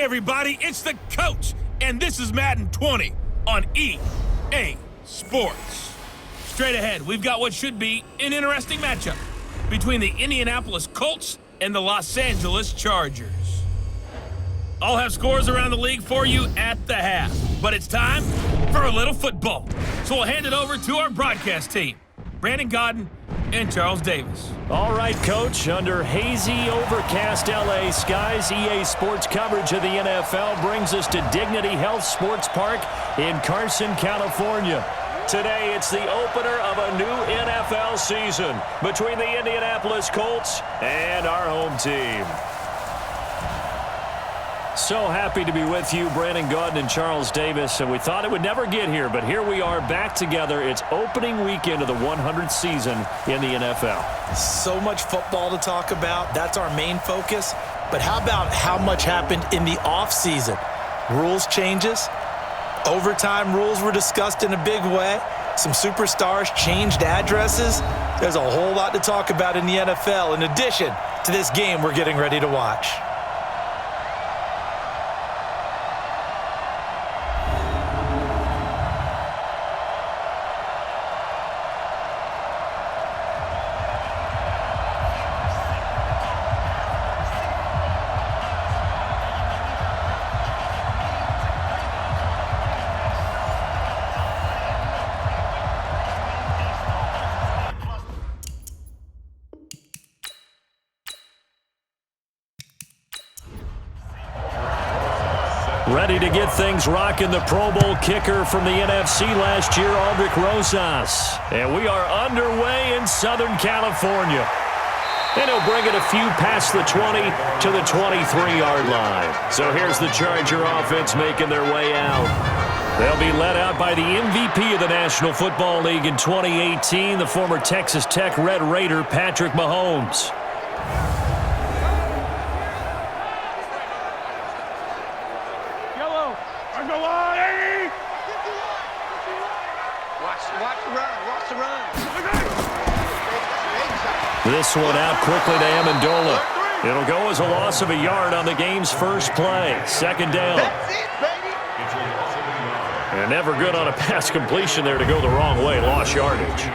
Hey everybody, it's the Coach, and this is Madden 20 on EA Sports. Straight ahead, we've got what should be an interesting matchup between the Indianapolis Colts and the Los Angeles Chargers. I'll have scores around the league for you at the half, but it's time for a little football. So we'll hand it over to our broadcast team, Brandon Godden and Charles Davis. All right, Coach. Under hazy, overcast LA skies, EA Sports coverage of the NFL brings us to Dignity Health Sports Park in Carson, California. Today, it's the opener of a new NFL season between the Indianapolis Colts and our home team. So happy to be with you, Brandon Godden and Charles Davis, and we thought it would never get here, but here we are back together. It's opening weekend of the 100th season in the NFL. So much football to talk about. That's our main focus. But how about how much happened in the offseason? Rules changes. Overtime rules were discussed in a big way. Some superstars changed addresses. There's a whole lot to talk about in the NFL in addition to this game we're getting ready to watch. Ready to get things rocking, the Pro Bowl kicker from the NFC last year, Aldrich Rosas. And we are underway in Southern California. And he'll bring it a few past the 20 to the 23-yard line. So here's the Charger offense making their way out. They'll be led out by the MVP of the National Football League in 2018, the former Texas Tech Red Raider, Patrick Mahomes. This one out quickly to Amendola. It'll go as a loss of a yard on the game's first play. Second down. And never good on a pass completion there to go the wrong way. Lost yardage.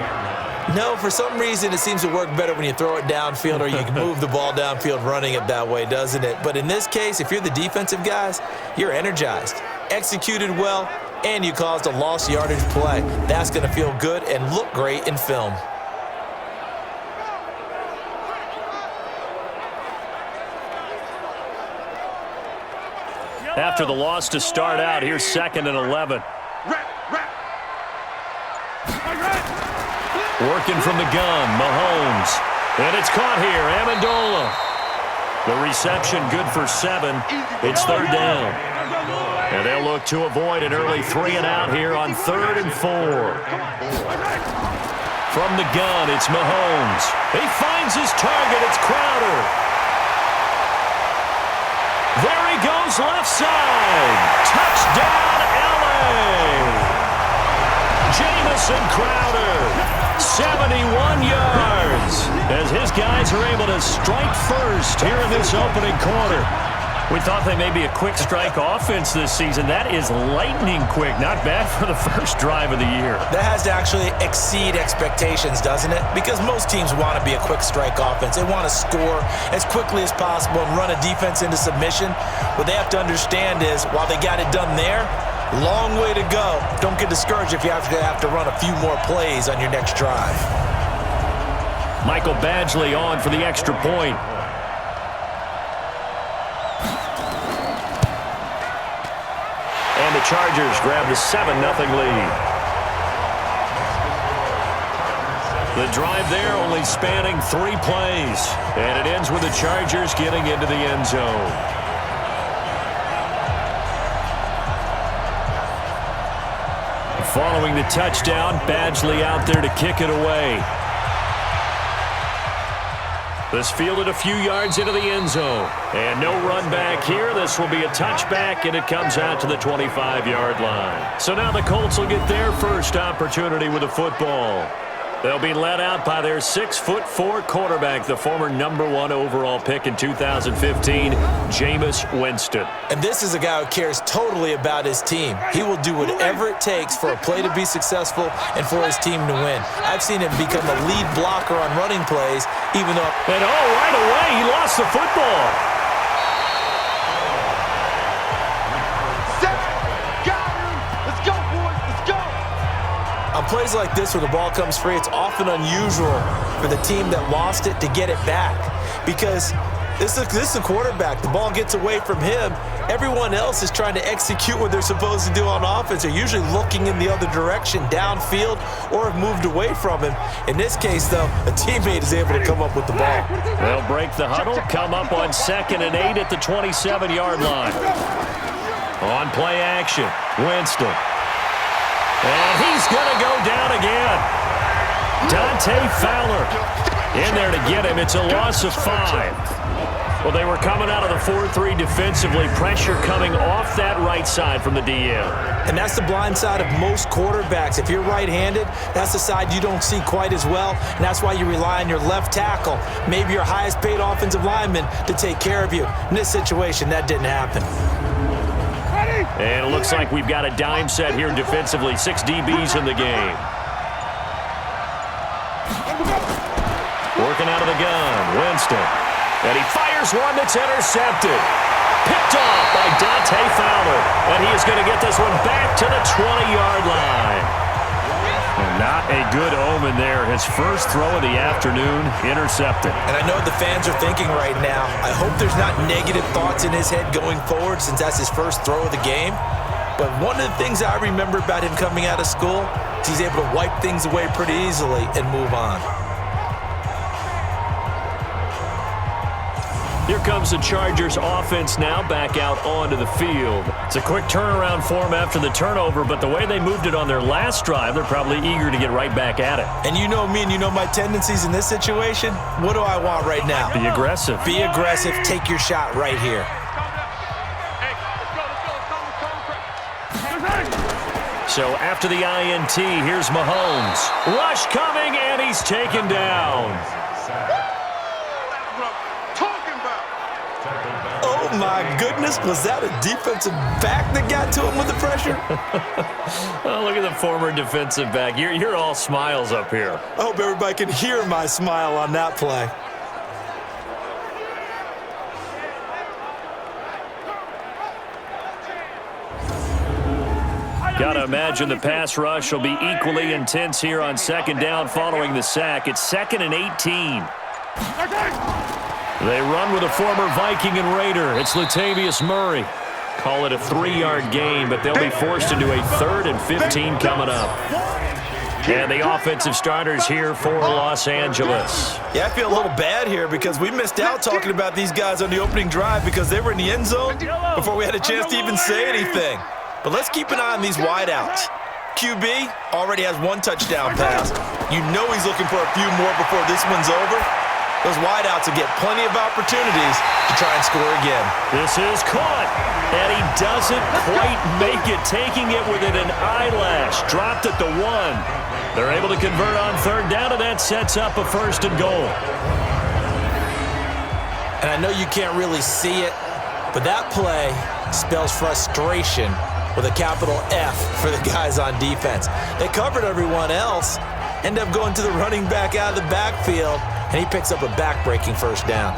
No, for some reason it seems to work better when you throw it downfield or you can move the ball downfield running it that way, doesn't it? But in this case, if you're the defensive guys, you're energized, executed well, and you caused a lost yardage play. That's going to feel good and look great in film. After the loss to start out, here's 2nd and 11. Working from the gun, Mahomes. And it's caught here, Amendola. The reception good for 7. It's 3rd down. And they'll look to avoid an early 3-and-out here on 3rd and 4. From the gun, it's Mahomes. He finds his target. It's Crowder. There he goes, left side. Touchdown, L.A. Jamison Crowder, 71 yards, as his guys are able to strike first here in this opening quarter. We thought they may be a quick strike offense this season. That is lightning quick. Not bad for the first drive of the year. That has to actually exceed expectations, doesn't it? Because most teams want to be a quick strike offense. They want to score as quickly as possible and run a defense into submission. What they have to understand is, while they got it done there, long way to go. Don't get discouraged if you have to run a few more plays on your next drive. Michael Badgley on for the extra point. And the Chargers grab the 7-0 lead. The drive there only spanning 3 plays. And it ends with the Chargers getting into the end zone. Following the touchdown, Badgley out there to kick it away. This fielded a few yards into the end zone. And no run back here. This will be a touchback, and it comes out to the 25-yard line. So now the Colts will get their first opportunity with the football. They'll be led out by their 6'4" quarterback, the former #1 overall pick in 2015, Jameis Winston. And this is a guy who cares totally about his team. He will do whatever it takes for a play to be successful and for his team to win. I've seen him become a lead blocker on running plays, even though... And right away, he lost the football. On plays like this where the ball comes free, it's often unusual for the team that lost it to get it back because this is a quarterback. The ball gets away from him. Everyone else is trying to execute what they're supposed to do on offense. They're usually looking in the other direction, downfield, or have moved away from him. In this case, though, a teammate is able to come up with the ball. They'll break the huddle, come up on 2nd and 8 at the 27-yard line. On play action, Winston. And he's going to go down again. Dante Fowler in there to get him. It's a loss of 5. Well, they were coming out of the 4-3 defensively. Pressure coming off that right side from the DN. And that's the blind side of most quarterbacks. If you're right-handed, that's the side you don't see quite as well, and that's why you rely on your left tackle, maybe your highest-paid offensive lineman, to take care of you. In this situation, that didn't happen. And it looks like we've got a dime set here defensively. 6 DBs in the game. Working out of the gun, Winston. And he fires one that's intercepted. Picked off by Dante Fowler. And he is going to get this one back to the 20-yard line. And not a good omen there. His first throw of the afternoon, intercepted. And I know the fans are thinking right now, I hope there's not negative thoughts in his head going forward since that's his first throw of the game. But one of the things I remember about him coming out of school is he's able to wipe things away pretty easily and move on. Here comes the Chargers offense now back out onto the field. It's a quick turnaround for them after the turnover, but the way they moved it on their last drive, they're probably eager to get right back at it. And you know me and you know my tendencies in this situation. What do I want right now? Be aggressive. Be aggressive. Take your shot right here. So after the INT, here's Mahomes. Rush coming, and he's taken down. Oh, my goodness. Was that a defensive back that got to him with the pressure? Oh, look at the former defensive back. You're all smiles up here. I hope everybody can hear my smile on that play. Gotta imagine the pass rush will be equally intense here on 2nd down following the sack. It's 2nd and 18. They run with a former Viking and Raider. It's Latavius Murray. Call it a 3-yard gain, but they'll be forced into a 3rd and 15 coming up. And the offensive starters here for Los Angeles. Yeah, I feel a little bad here because we missed out talking about these guys on the opening drive because they were in the end zone before we had a chance to even say anything. But let's keep an eye on these wideouts. QB already has 1 touchdown pass. You know he's looking for a few more before this one's over. Those wideouts will get plenty of opportunities to try and score again. This is caught, and he doesn't quite make it, taking it within an eyelash. Dropped at the 1. They're able to convert on 3rd down, and that sets up a 1st and goal. And I know you can't really see it, but that play spells frustration with a capital F for the guys on defense. They covered everyone else, end up going to the running back out of the backfield, and he picks up a back-breaking 1st down.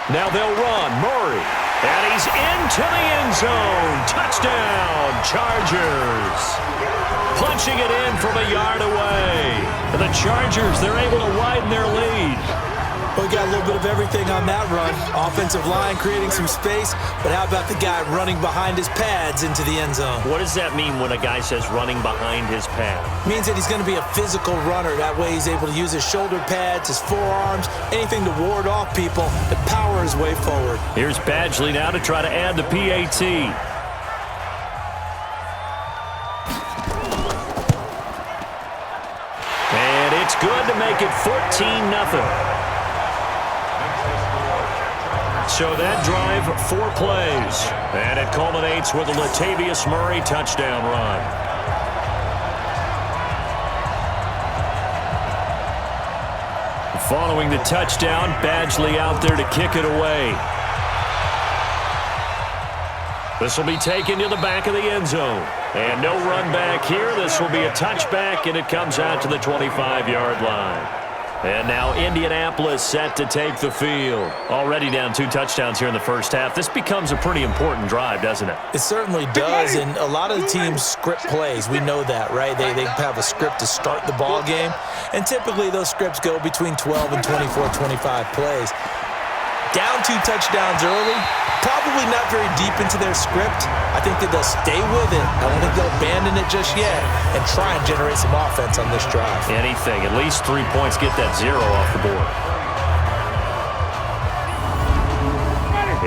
Now they'll run. Murray. And he's into the end zone. Touchdown, Chargers. Punching it in from a yard away. And the Chargers, they're able to widen their lead. Well, we got a little bit of everything on that run. Offensive line creating some space, but how about the guy running behind his pads into the end zone? What does that mean when a guy says running behind his pad? Means that he's going to be a physical runner. That way he's able to use his shoulder pads, his forearms, anything to ward off people to power his way forward. Here's Badgley now to try to add the PAT. make it 14-0. So that drive, 4 plays. And it culminates with a Latavius Murray touchdown run. Following the touchdown, Badgley out there to kick it away. This will be taken to the back of the end zone. And no run back here. This will be a touchback, and it comes out to the 25-yard line. And now Indianapolis set to take the field. Already down 2 touchdowns here in the first half. This becomes a pretty important drive, doesn't it? It certainly does, and a lot of the teams script plays. We know that, right? They have a script to start the ball game, and typically those scripts go between 12 and 24, 25 plays. Down 2 touchdowns early, probably not very deep into their script. I think that they'll stay with it. I don't think they'll abandon it just yet and try and generate some offense on this drive. Anything, at least 3 points, get that 0 off the board.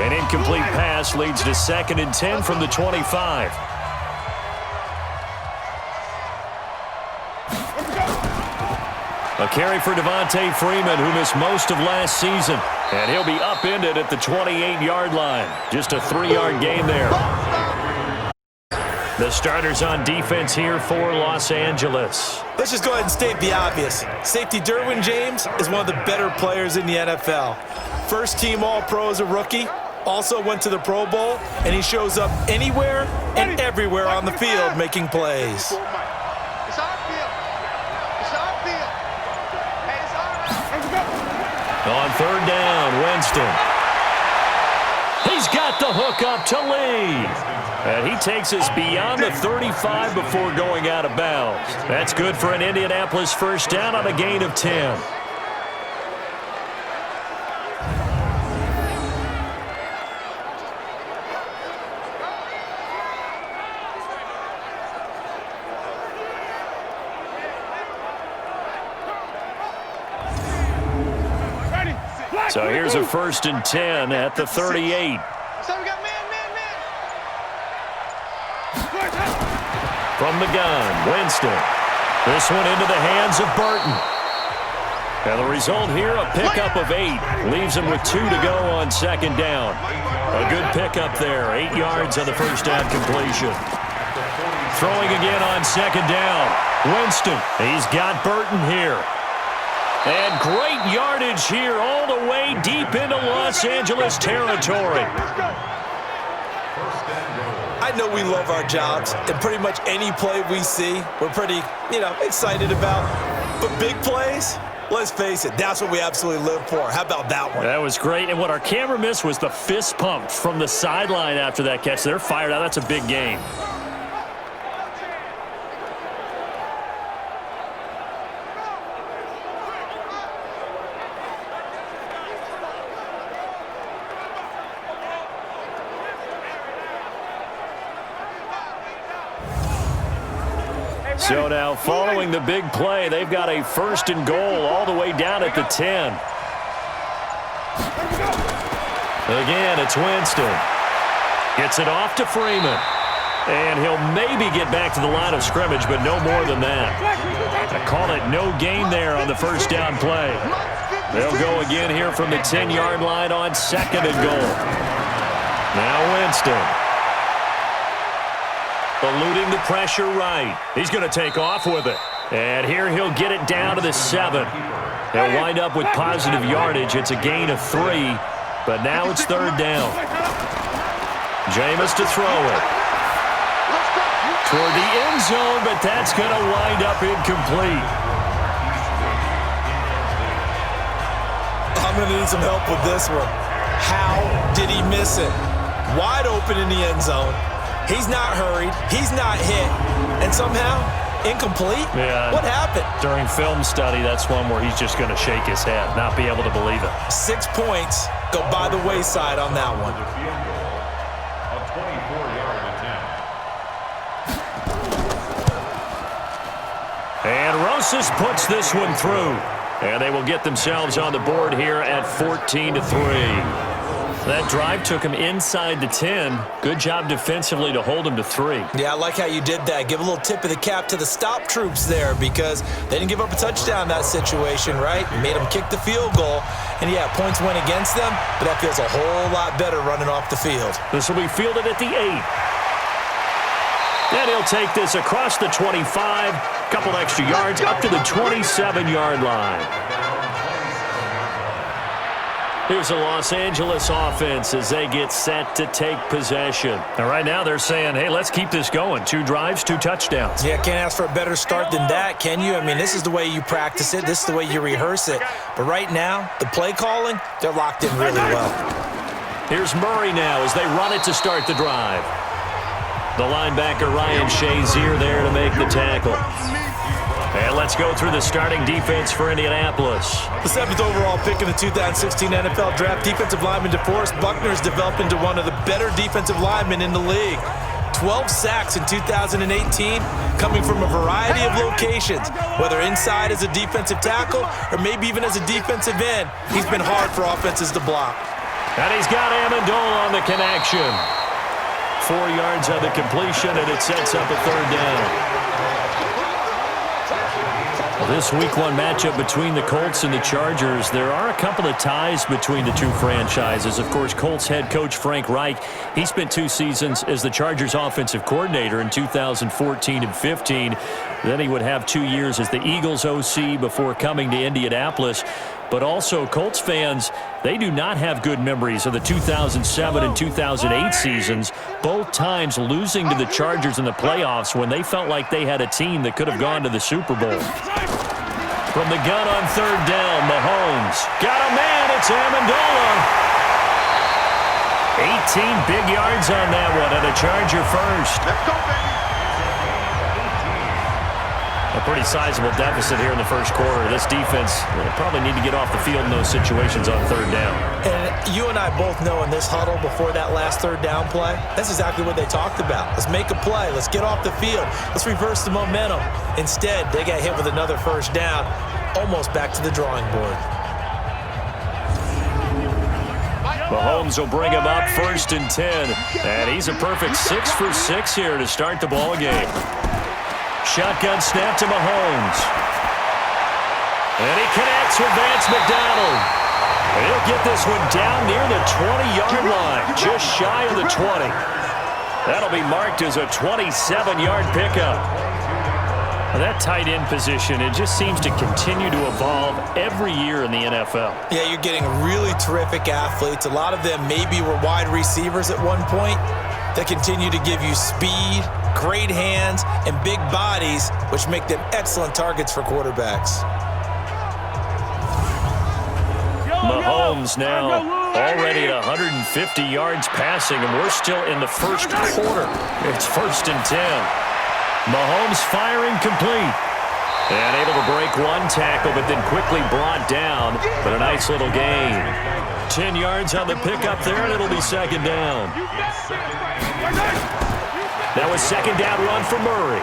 An incomplete pass leads to 2nd and 10 from the 25. A carry for Devontae Freeman, who missed most of last season. And he'll be upended at the 28-yard line. Just a 3-yard gain there. The starters on defense here for Los Angeles. Let's just go ahead and state the obvious. Safety Derwin James is one of the better players in the NFL. First-team All-Pro as a rookie. Also went to the Pro Bowl. And he shows up anywhere and everywhere on the field making plays. On 3rd down, Winston. He's got the hook up to Lee. And he takes us beyond the 35 before going out of bounds. That's good for an Indianapolis first down on a gain of 10. So here's a 1st and 10 at the 38. From the gun, Winston. This one into the hands of Burton. And the result here, a pickup of 8. Leaves him with 2 to go on 2nd down. A good pickup there, 8 yards on the first down completion. Throwing again on 2nd down. Winston, he's got Burton here. And great yardage here all the way deep into Los Angeles territory. I know we love our jobs, and pretty much any play we see, we're pretty, excited about. But big plays, let's face it, that's what we absolutely live for. How about that one? That was great, and what our camera missed was the fist pump from the sideline after that catch. They're fired out. That's a big game. So now, following the big play, they've got a 1st and goal all the way down at the 10. Again, it's Winston. Gets it off to Freeman. And he'll maybe get back to the line of scrimmage, but no more than that. I call it no gain there on the first down play. They'll go again here from the 10-yard line on 2nd and goal. Now Winston. Eluding the pressure right. He's going to take off with it. And here he'll get it down to the 7. They'll wind up with positive yardage. It's a gain of 3, but now it's 3rd down. Jameis to throw it. Toward the end zone, but that's going to wind up incomplete. I'm going to need some help with this one. How did he miss it? Wide open in the end zone. He's not hurried. He's not hit. And somehow, incomplete? Yeah. What happened? During film study, that's one where he's just going to shake his head, not be able to believe it. 6 points go by the wayside on that one. And Rosas puts this one through. And they will get themselves on the board here at 14-3. That drive took him inside the 10. Good job defensively to hold him to 3. Yeah, I like how you did that. Give a little tip of the cap to the stop troops there because they didn't give up a touchdown in that situation, right? Made them kick the field goal. And, yeah, points went against them, but that feels a whole lot better running off the field. This will be fielded at the 8. And he'll take this across the 25. Couple extra yards up to the 27-yard line. Here's the Los Angeles offense as they get set to take possession. And right now they're saying, hey, let's keep this going. 2 drives, 2 touchdowns. Yeah, can't ask for a better start than that, can you? I mean, this is the way you practice it. This is the way you rehearse it. But right now, the play calling, they're locked in really well. Here's Murray now as they run it to start the drive. The linebacker Ryan Shazier there to make the tackle. And let's go through the starting defense for Indianapolis. The 7th overall pick in the 2016 NFL Draft, defensive lineman DeForest Buckner has developed into one of the better defensive linemen in the league. 12 sacks in 2018, coming from a variety of locations, whether inside as a defensive tackle or maybe even as a defensive end. He's been hard for offenses to block. And he's got Amendola on the connection. 4 yards on the completion, and it sets up a 3rd down. This Week 1 matchup between the Colts and the Chargers, there are a couple of ties between the two franchises. Of course, Colts head coach Frank Reich, he spent 2 seasons as the Chargers offensive coordinator in 2014 and 15. Then he would have 2 years as the Eagles OC before coming to Indianapolis. But also, Colts fans, they do not have good memories of the 2007 and 2008 seasons, both times losing to the Chargers in the playoffs when they felt like they had a team that could have gone to the Super Bowl. From the gun on 3rd down, Mahomes. Got a man, it's Amendola. 18 big yards on that one, and a Charger first. Let's go, baby. A pretty sizable deficit here in the first quarter. This defense will probably need to get off the field in those situations on 3rd down. And you and I both know in this huddle before that last 3rd down play, that's exactly what they talked about. Let's make a play. Let's get off the field. Let's reverse the momentum. Instead, they got hit with another 1st down, almost back to the drawing board. Mahomes will bring him up 1st and 10. And he's a perfect 6 for 6 here to start the ball game. Shotgun snap to Mahomes. And he connects with Vance McDonald. And he'll get this one down near the 20-yard line, just shy of the 20. That'll be marked as a 27-yard pickup. That tight end position, it just seems to continue to evolve every year in the NFL. Yeah, you're getting really terrific athletes. A lot of them maybe were wide receivers at one point that continue to give you speed, great hands, and big bodies, which make them excellent targets for quarterbacks. Mahomes now already at 150 yards passing, and we're still in the first quarter. It's 1st and 10. Mahomes firing complete. And able to break one tackle, but then quickly brought down. But a nice little gain. 10 yards on the pickup there, and it'll be 2nd down. That was 2nd down run for Murray.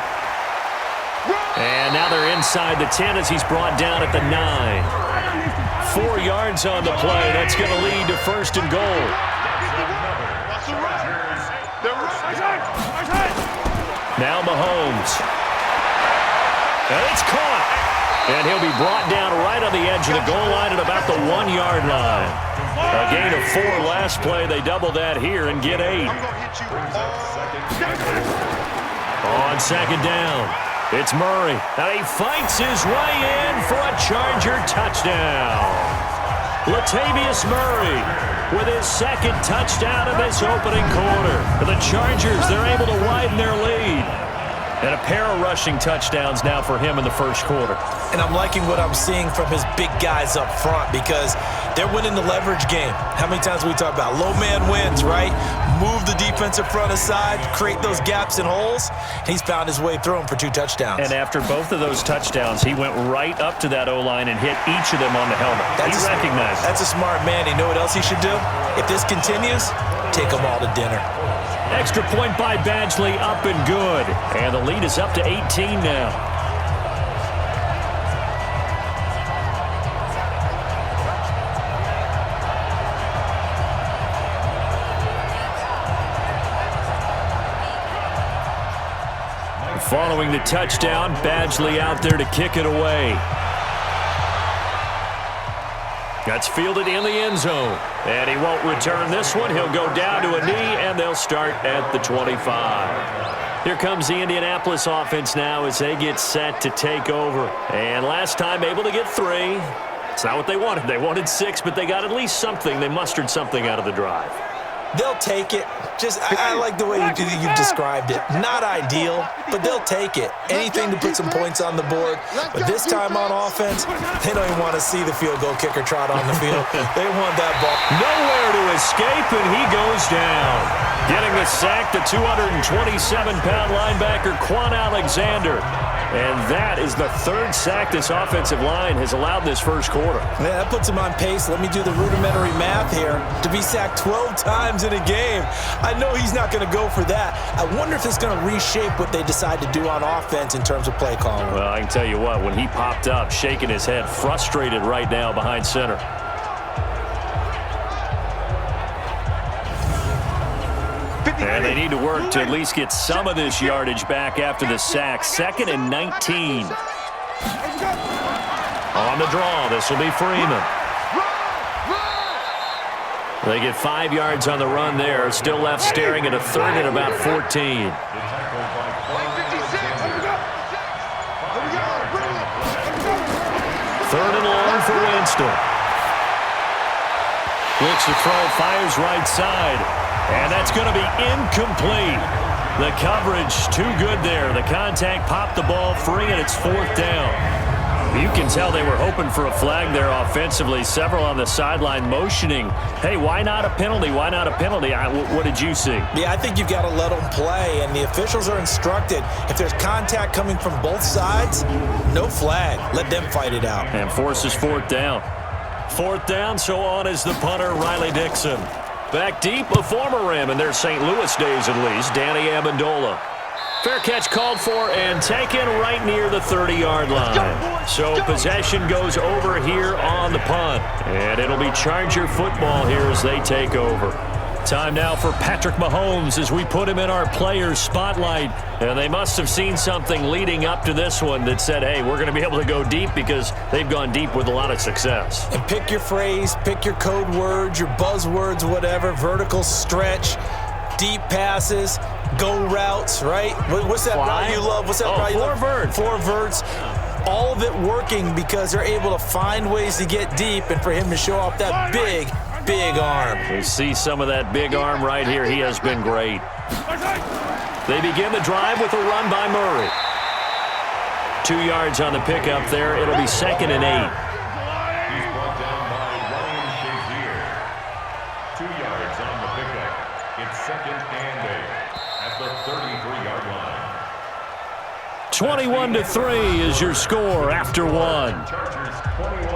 And now they're inside the 10 as he's brought down at the 9. 4 yards on the play. That's going to lead to 1st and goal. Now Mahomes. And it's caught. And he'll be brought down right on the edge of the goal line at about the 1-yard line. A gain of 4 last play. They double that here and get 8. On 2nd down, it's Murray. And he fights his way in for a Charger touchdown. Latavius Murray with his 2nd touchdown of this opening quarter. The Chargers, they're able to widen their lead. And a pair of rushing touchdowns now for him in the first quarter. And I'm liking what I'm seeing from his big guys up front because they're winning the leverage game. How many times we talk about low man wins, right? Move the defensive front aside, create those gaps and holes. He's found his way through them for 2 touchdowns. And after both of those touchdowns, he went right up to that O-line and hit each of them on the helmet. He recognized it. That's a smart man. You know what else he should do? If this continues, take them all to dinner. Extra point by Badgley, up and good. And the lead is up to 18 now. Following the touchdown, Badgley out there to kick it away. That's fielded in the end zone. And he won't return this one. He'll go down to a knee, and they'll start at the 25. Here comes the Indianapolis offense now as they get set to take over. And last time able to get 3. It's not what they wanted. They wanted 6, but they got at least something. They mustered something out of the drive. They'll take it. I like the way you described it. Not ideal, but they'll take it. Anything to put some points on the board. But this time on offense, they don't even want to see the field goal kicker trot on the field. They want that ball. Nowhere to escape, and he goes down. Getting the sack, the 227-pound linebacker, Quan Alexander. And that is the 3rd sack this offensive line has allowed this first quarter. Yeah, that puts him on pace. Let me do the rudimentary math here. To be sacked 12 times in a game, I know he's not going to go for that. I wonder if it's going to reshape what they decide to do on offense in terms of play calling. Well, I can tell you what, when he popped up, shaking his head, frustrated right now behind center. And they need to work to at least get some of this yardage back after the sack. 2nd and 19. On the draw, this will be Freeman. They get 5 yards on the run there. Still left staring at a 3rd and about 14. 3rd and long for Winston. Looks to throw, fires right side. And that's going to be incomplete. The coverage too good there. The contact popped the ball free, and it's 4th down. You can tell they were hoping for a flag there offensively. Several on the sideline motioning, hey, why not a penalty? Why not a penalty? What did you see? Yeah, I think you've got to let them play, and the officials are instructed. If there's contact coming from both sides, no flag. Let them fight it out. And forces 4th down. 4th down, so on is the punter, Riley Dixon. Back deep, a former Ram in their St. Louis days at least, Danny Amendola. Fair catch called for and taken right near the 30-yard line. So possession goes over here on the punt. And it'll be Charger football here as they take over. Time now for Patrick Mahomes as we put him in our players' spotlight. And they must have seen something leading up to this one that said, hey, we're going to be able to go deep because they've gone deep with a lot of success. And pick your phrase, pick your code words, your buzzwords, whatever, vertical stretch, deep passes, go routes, right? What's that route you love? What's that route you love? 4 verts. 4 verts. All of it working because they're able to find ways to get deep and for him to show off that big arm. We see some of that big arm right here. He has been great. They begin the drive with a run by Murray. 2 yards on the pickup there. It'll be 2nd and 8. He's brought down by Ryan Shazier. 2 yards on the pickup. It's 2nd and 8 at the 33-yard line. 21-3 is your score after 1. Chargers 21,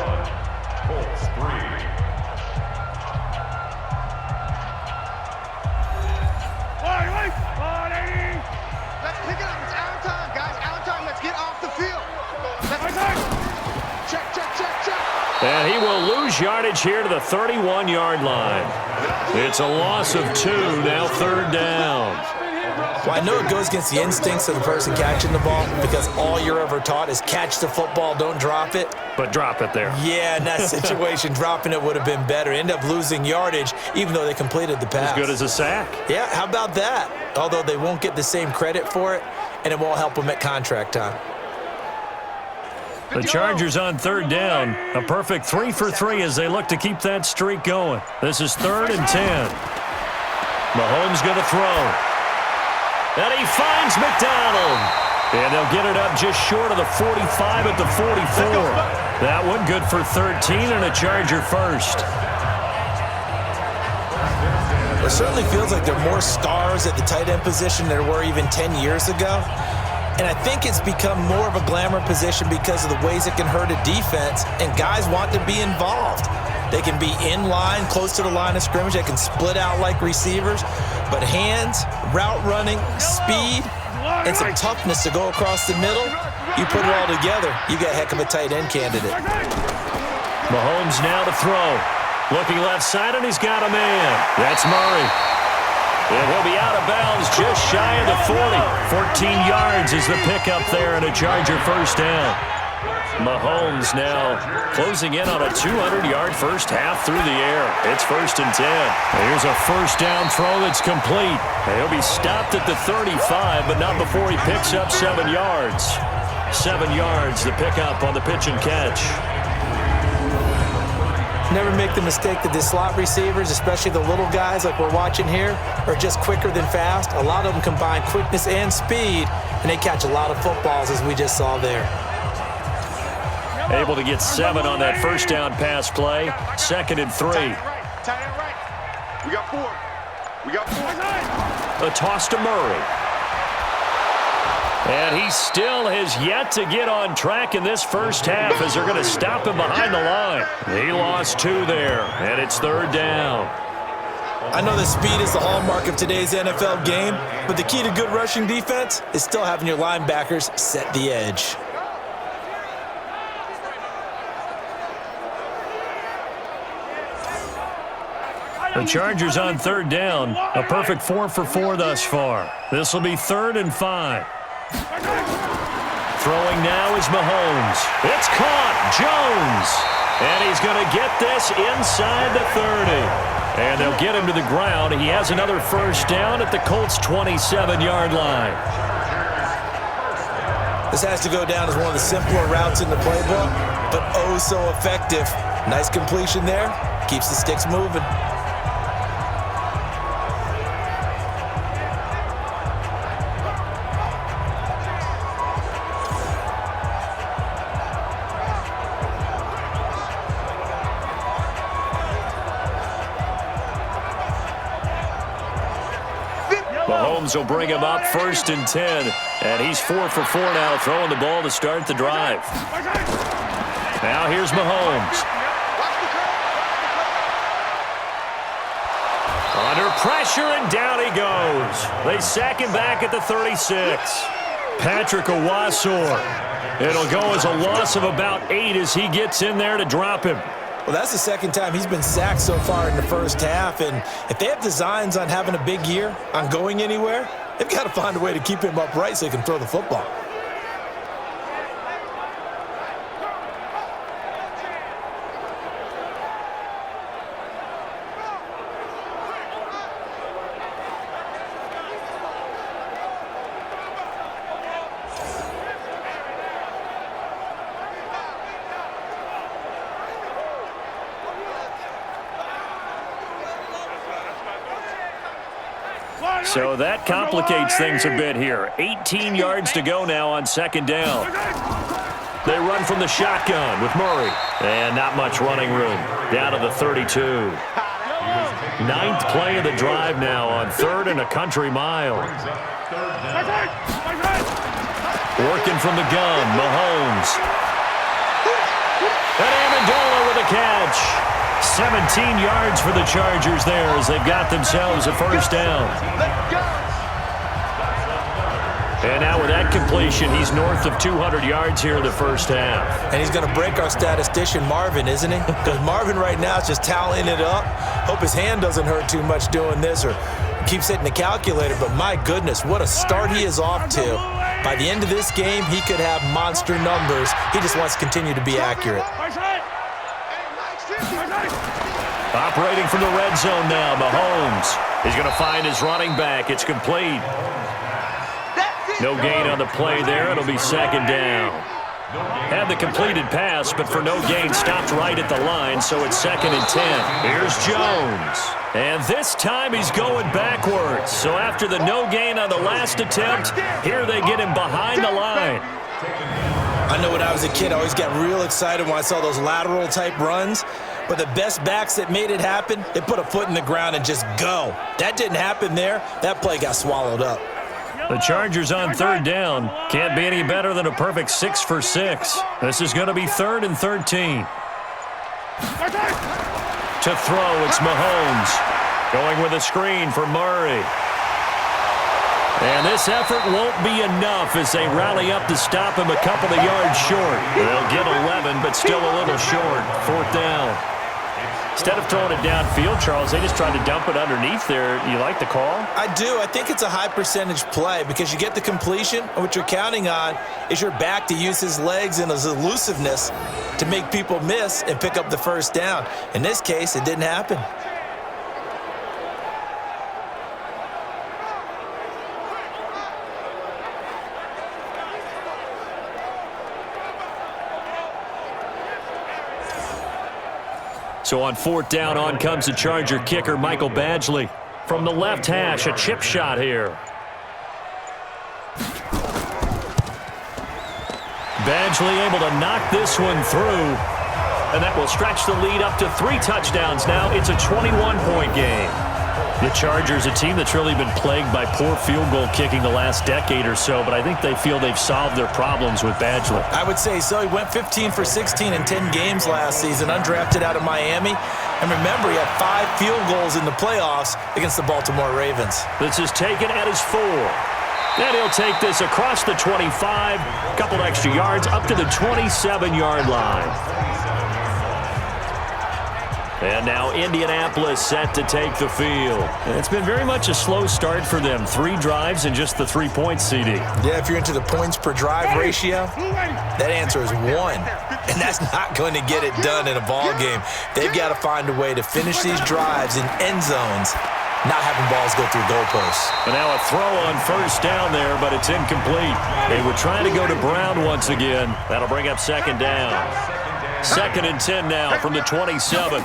Colts 3. Let's pick it up. It's out of time, guys. Out of time. Let's get off the field. Check. And he will lose yardage here to the 31-yard line. It's a loss of 2, now 3rd down. Well, I know it goes against the instincts of the person catching the ball because all you're ever taught is catch the football, don't drop it. But drop it there. Yeah, in that situation, dropping it would have been better. End up losing yardage even though they completed the pass. As good as a sack. Yeah, how about that? Although they won't get the same credit for it, and it won't help them at contract time. The Chargers on 3rd down. A perfect 3 for 3 as they look to keep that streak going. This is 3rd and 10. Mahomes going to throw. And he finds McDonald. And they'll get it up just short of the 45 at the 44. That one good for 13 and a Charger first. It certainly feels like there are more stars at the tight end position than there were even 10 years ago. And I think it's become more of a glamour position because of the ways it can hurt a defense, and guys want to be involved. They can be in line, close to the line of scrimmage. They can split out like receivers. But hands, route running, speed, and some toughness to go across the middle, you put it all together, you got a heck of a tight end candidate. Mahomes now to throw. Looking left side, and he's got a man. That's Murray. And he'll be out of bounds just shy of the 40. 14 yards is the pickup there and a Charger first down. Mahomes now closing in on a 200-yard first half through the air. It's 1st and 10. Here's a first down throw that's complete. He'll be stopped at the 35, but not before he picks up 7 yards. 7 yards, the pickup on the pitch and catch. Never make the mistake that the slot receivers, especially the little guys like we're watching here, are just quicker than fast. A lot of them combine quickness and speed, and they catch a lot of footballs, as we just saw there. Able to get 7 on that first down pass play. 2nd and 3. Tight end right. We got 4. We got 4. A toss to Murray. And he still has yet to get on track in this first half as they're going to stop him behind the line. He lost 2 there, and it's 3rd down. I know that speed is the hallmark of today's NFL game, but the key to good rushing defense is still having your linebackers set the edge. The Chargers on 3rd down. A perfect 4 for 4 thus far. This will be 3rd and 5. Throwing now is Mahomes. It's caught. Jones. And he's going to get this inside the 30. And they'll get him to the ground. He has another first down at the Colts' 27-yard line. This has to go down as one of the simpler routes in the playbook, but oh so effective. Nice completion there. Keeps the sticks moving. Mahomes will bring him up 1st and 10. And he's 4 for 4 now, throwing the ball to start the drive. Now here's Mahomes. Under pressure, and down he goes. They sack him back at the 36. Patrick Owasor. It'll go as a loss of about 8 as he gets in there to drop him. Well, that's the 2nd time he's been sacked so far in the first half, and if they have designs on having a big year, on going anywhere, they've got to find a way to keep him upright so he can throw the football. So that complicates things a bit here. 18 yards to go now on 2nd down. They run from the shotgun with Murray. And not much running room. Down to the 32. 9th play of the drive now on 3rd and a country mile. Working from the gun, Mahomes. And Amendola with a catch. 17 yards for the Chargers there as they've got themselves a first down. And now with that completion, he's north of 200 yards here in the first half. And he's going to break our statistician Marvin, isn't he? Because Marvin right now is just tallying it up. Hope his hand doesn't hurt too much doing this or keeps hitting the calculator. But my goodness, what a start he is off to. By the end of this game, he could have monster numbers. He just wants to continue to be accurate. Operating from the red zone now, Mahomes. He's going to find his running back. It's complete. No gain on the play there. It'll be 2nd down. Had the completed pass, but for no gain, stopped right at the line, so it's 2nd and 10. Here's Jones. And this time he's going backwards. So after the no gain on the last attempt, here they get him behind the line. I know when I was a kid, I always got real excited when I saw those lateral-type runs. But the best backs that made it happen, they put a foot in the ground and just go. That didn't happen there. That play got swallowed up. The Chargers on 3rd down. Can't be any better than a perfect 6 for 6. This is going to be 3rd and 13. To throw, it's Mahomes. Going with a screen for Murray. And this effort won't be enough as they rally up to stop him a couple of yards short. They'll get 11, but still a little short. 4th down. Instead of throwing it downfield, Charles, they just tried to dump it underneath there. You like the call? I do. I think it's a high percentage play because you get the completion, and what you're counting on is your back to use his legs and his elusiveness to make people miss and pick up the first down. In this case, it didn't happen. So on 4th down, on comes the Charger kicker, Michael Badgley. From the left hash, a chip shot here. Badgley able to knock this one through. And that will stretch the lead up to 3 touchdowns now. It's a 21-point game. The Chargers, a team that's really been plagued by poor field goal kicking the last decade or so, but I think they feel they've solved their problems with Badgley. I would say so. He went 15 for 16 in 10 games last season, undrafted out of Miami. And remember, he had 5 field goals in the playoffs against the Baltimore Ravens. This is taken at his 4. And he'll take this across the 25, a couple extra yards, up to the 27-yard line. And now Indianapolis set to take the field. And it's been very much a slow start for them. 3 drives and just the 3 points, CD. Yeah, if you're into the points per drive ratio, that answer is 1. And that's not going to get it done in a ball game. They've got to find a way to finish these drives in end zones, not having balls go through goalposts. And now a throw on 1st down there, but it's incomplete. They were trying to go to Brown once again. That'll bring up 2nd down. 2nd and 10 now from the 27.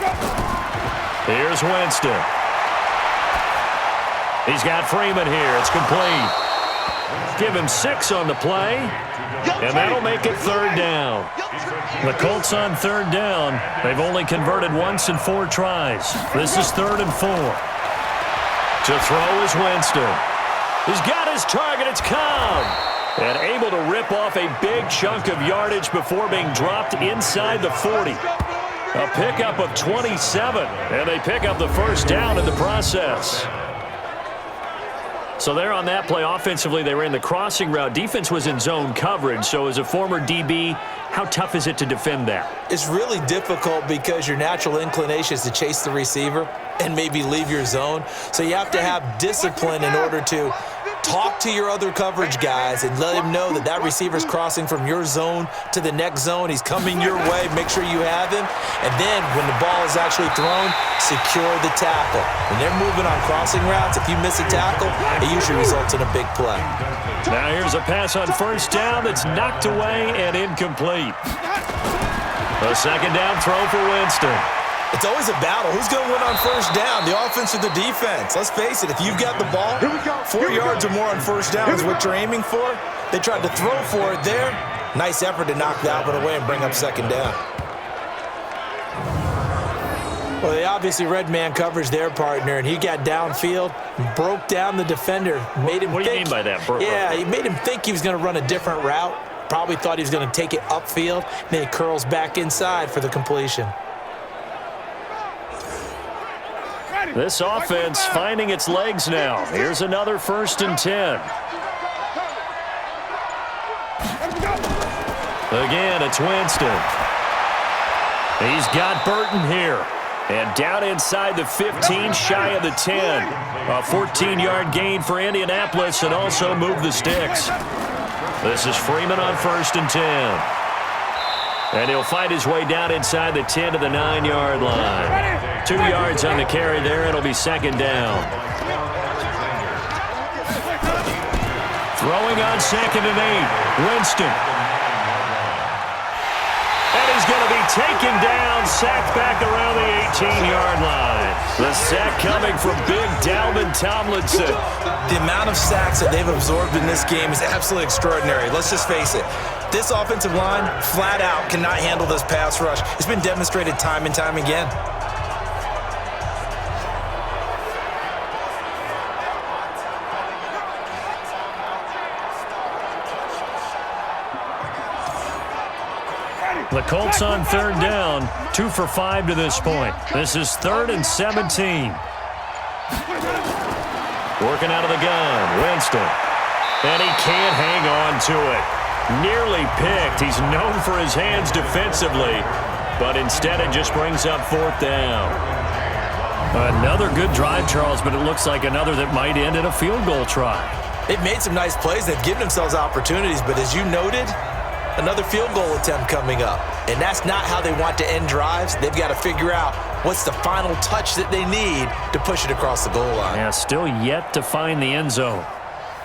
Here's Winston. He's got Freeman here. It's complete. Give him 6 on the play, and that'll make it 3rd down. The Colts on 3rd down. They've only converted once in 4 tries. This is 3rd and 4. To throw is Winston. He's got his target. It's Cobb. And able to rip off a big chunk of yardage before being dropped inside the 40. A pickup of 27, and they pick up the 1st down in the process. So there on that play, offensively, they ran the crossing route. Defense was in zone coverage, so as a former DB, how tough is it to defend that? It's really difficult because your natural inclination is to chase the receiver and maybe leave your zone. So you have to have discipline in order to talk to your other coverage guys and let him know that that receiver's crossing from your zone to the next zone. He's coming your way. Make sure you have him. And then when the ball is actually thrown, secure the tackle. When they're moving on crossing routes, if you miss a tackle, it usually results in a big play. Now here's a pass on 1st down that's knocked away and incomplete. A 2nd down throw for Winston. It's always a battle. Who's going to win on 1st down, the offense or the defense? Let's face it, if you've got the ball, 4 yards or more on 1st down is what you're aiming for. They tried to throw for it there. Nice effort to knock that one away and bring up 2nd down. Well, they obviously read man coverage their partner, and he got downfield, broke down the defender, made him What do you mean by that, bro? Yeah, he made him think he was going to run a different route. Probably thought he was going to take it upfield. Then he curls back inside for the completion. This offense finding its legs now. Here's another 1st and 10. Again, it's Winston. He's got Burton here. And down inside the 15, shy of the 10. A 14-yard gain for Indianapolis and also move the sticks. This is Freeman on 1st and 10. And he'll fight his way down inside the 10 to the 9-yard line. 2 yards on the carry there. It'll be 2nd down. Throwing on 2nd and 8. Winston. And he's going to be taken down, sacked back around the 18-yard line. The sack coming from big Dalvin Tomlinson. The amount of sacks that they've absorbed in this game is absolutely extraordinary. Let's just face it. This offensive line, flat out, cannot handle this pass rush. It's been demonstrated time and time again. The Colts on 3rd down, 2 for 5 to this point. This is 3rd and 17. Working out of the gun, Winston. And he can't hang on to it. Nearly picked. He's known for his hands defensively. but instead it just brings up 4th down. Another good drive, Charles, but it looks like another that might end in a field goal try. They've made some nice plays. They've given themselves opportunities, but as you noted, another field goal attempt coming up. And that's not how they want to end drives. They've got to figure out what's the final touch that they need to push it across the goal line. Yeah, still yet to find the end zone.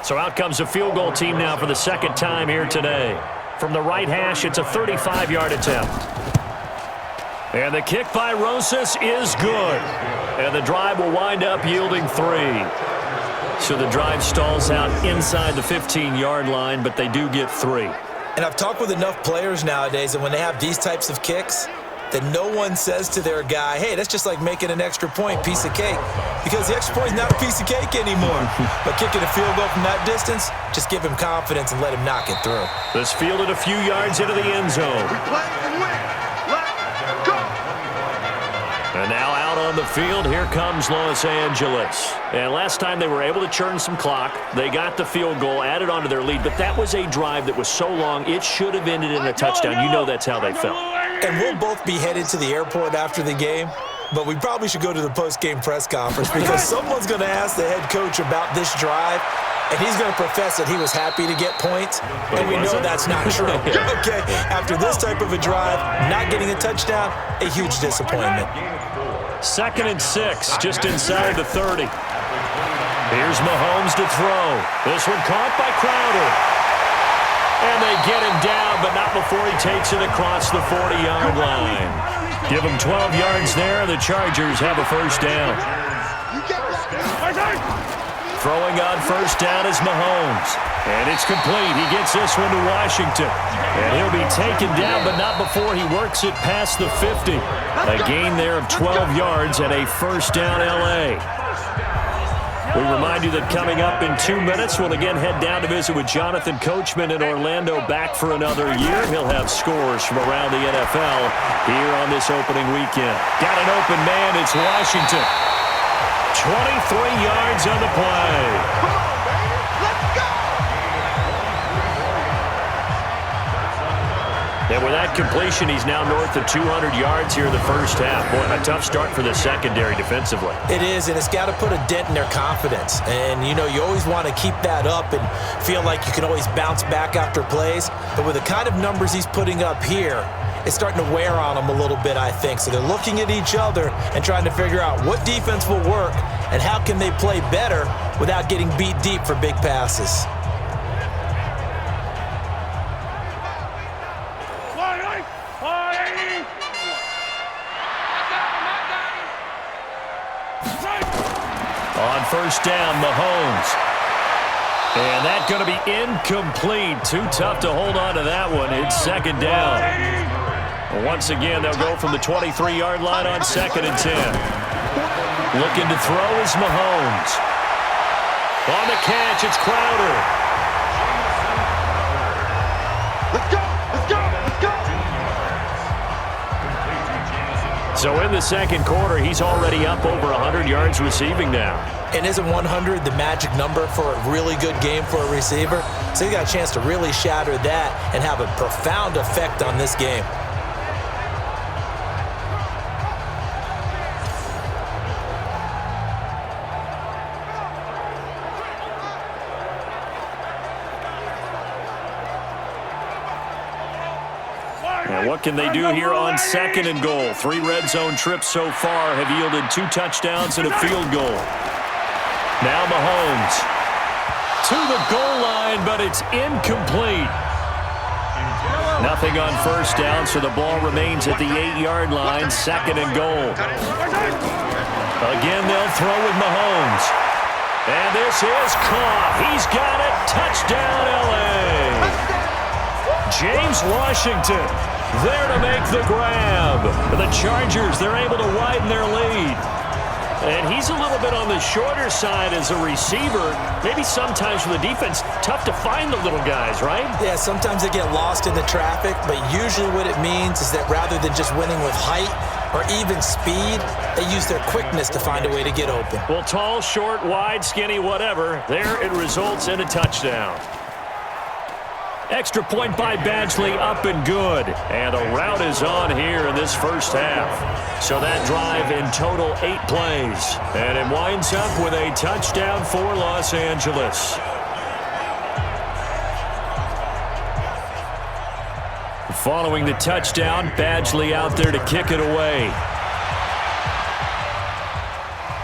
So out comes a field goal team now for the second time here today. From the right hash, it's a 35-yard attempt. And the kick by Rosas is good. And the drive will wind up yielding 3. So the drive stalls out inside the 15-yard line, but they do get 3. And I've talked with enough players nowadays, and when they have these types of kicks, that no one says to their guy, hey, that's just like making an extra point, piece of cake. Because the extra point is not a piece of cake anymore. But kicking a field goal from that distance, just give him confidence and let him knock it through. This fielded a few yards into the end zone. We play and win. Let's go. And now out on the field, here comes Los Angeles. And last time they were able to churn some clock. They got the field goal, added onto their lead. But that was a drive that was so long, it should have ended in a touchdown. You know that's how they felt. And we'll both be headed to the airport after the game, but we probably should go to the post-game press conference because someone's going to ask the head coach about this drive, and he's going to profess that he was happy to get points, and we know that's not true. Okay, after this type of a drive, not getting a touchdown, a huge disappointment. 2nd and 6, just inside the 30. Here's Mahomes to throw. This one caught by Crowder. And they get him down, but not before he takes it across the 40-yard line. Give him 12 yards there. The Chargers have a first down. Throwing on first down is Mahomes. And it's complete. He gets this one to Washington. And he'll be taken down, but not before he works it past the 50. A gain there of 12 yards and a first down L.A. We remind you that coming up in 2 minutes, we'll again head down to visit with Jonathan Coachman in Orlando, back for another year. He'll have scores from around the NFL here on this opening weekend. Got an open man, it's Washington. 23 yards on the play. Come on, baby. Let's go. And with that completion, he's now north of 200 yards here in the first half. Boy, a tough start for the secondary defensively. It is, and it's got to put a dent in their confidence. And, you know, you always want to keep that up and feel like you can always bounce back after plays. But with the kind of numbers he's putting up here, it's starting to wear on them a little bit, I think. So they're looking at each other and trying to figure out what defense will work and how can they play better without getting beat deep for big passes. On first down, Mahomes. And that's going to be incomplete. Too tough to hold on to that one. It's second down. Once again, they'll go from the 23-yard line on 2nd and 10. Looking to throw is Mahomes. On the catch, it's Crowder. Let's go. Let's go. Let's go. So in the second quarter, he's already up over 100 yards receiving now. And isn't 100 the magic number for a really good game for a receiver? So he got a chance to really shatter that and have a profound effect on this game. And what can they do here on 2nd and goal? 3 red zone trips so far have yielded 2 touchdowns and a field goal. Now Mahomes to the goal line, but it's incomplete. Nothing on first down, so the ball remains at the 8-yard line, 2nd and goal. Again, they'll throw with Mahomes. And this is caught. He's got it. Touchdown, L.A. James Washington there to make the grab. The Chargers, they're able to widen their lead. And he's a little bit on the shorter side as a receiver. Maybe sometimes for the defense, tough to find the little guys, right? Yeah, sometimes they get lost in the traffic, but usually what it means is that rather than just winning with height or even speed, they use their quickness to find a way to get open. Well, tall, short, wide, skinny, whatever, there it results in a touchdown. Extra point by Badgley, up and good. And a rout is on here in this first half. So that drive in total 8 plays. And it winds up with a touchdown for Los Angeles. Following the touchdown, Badgley out there to kick it away.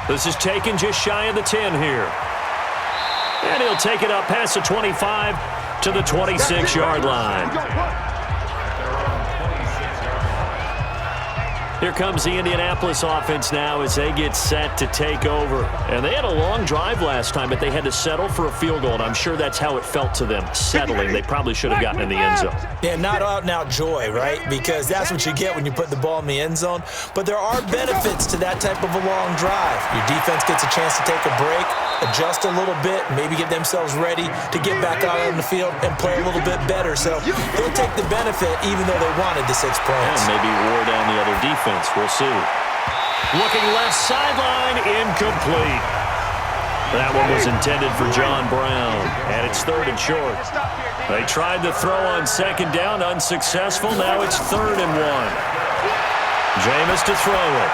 This is taken just shy of the 10 here. And he'll take it up past the 25 to the 26-yard line. Here comes the Indianapolis offense now as they get set to take over. And they had a long drive last time, but they had to settle for a field goal, and I'm sure that's how it felt to them, settling. They probably should have gotten in the end zone. Yeah, not out-and-out joy, right? Because that's what you get when you put the ball in the end zone. But there are benefits to that type of a long drive. Your defense gets a chance to take a break, adjust a little bit, maybe get themselves ready to get back out on the field and play a little bit better. So they'll take the benefit even though they wanted the 6 points. And maybe wore down the other defense. We'll see. Looking left sideline, incomplete. That one was intended for John Brown, and it's 3rd and short. They tried to throw on 2nd down, unsuccessful. Now it's 3rd and 1. Jameis to throw it.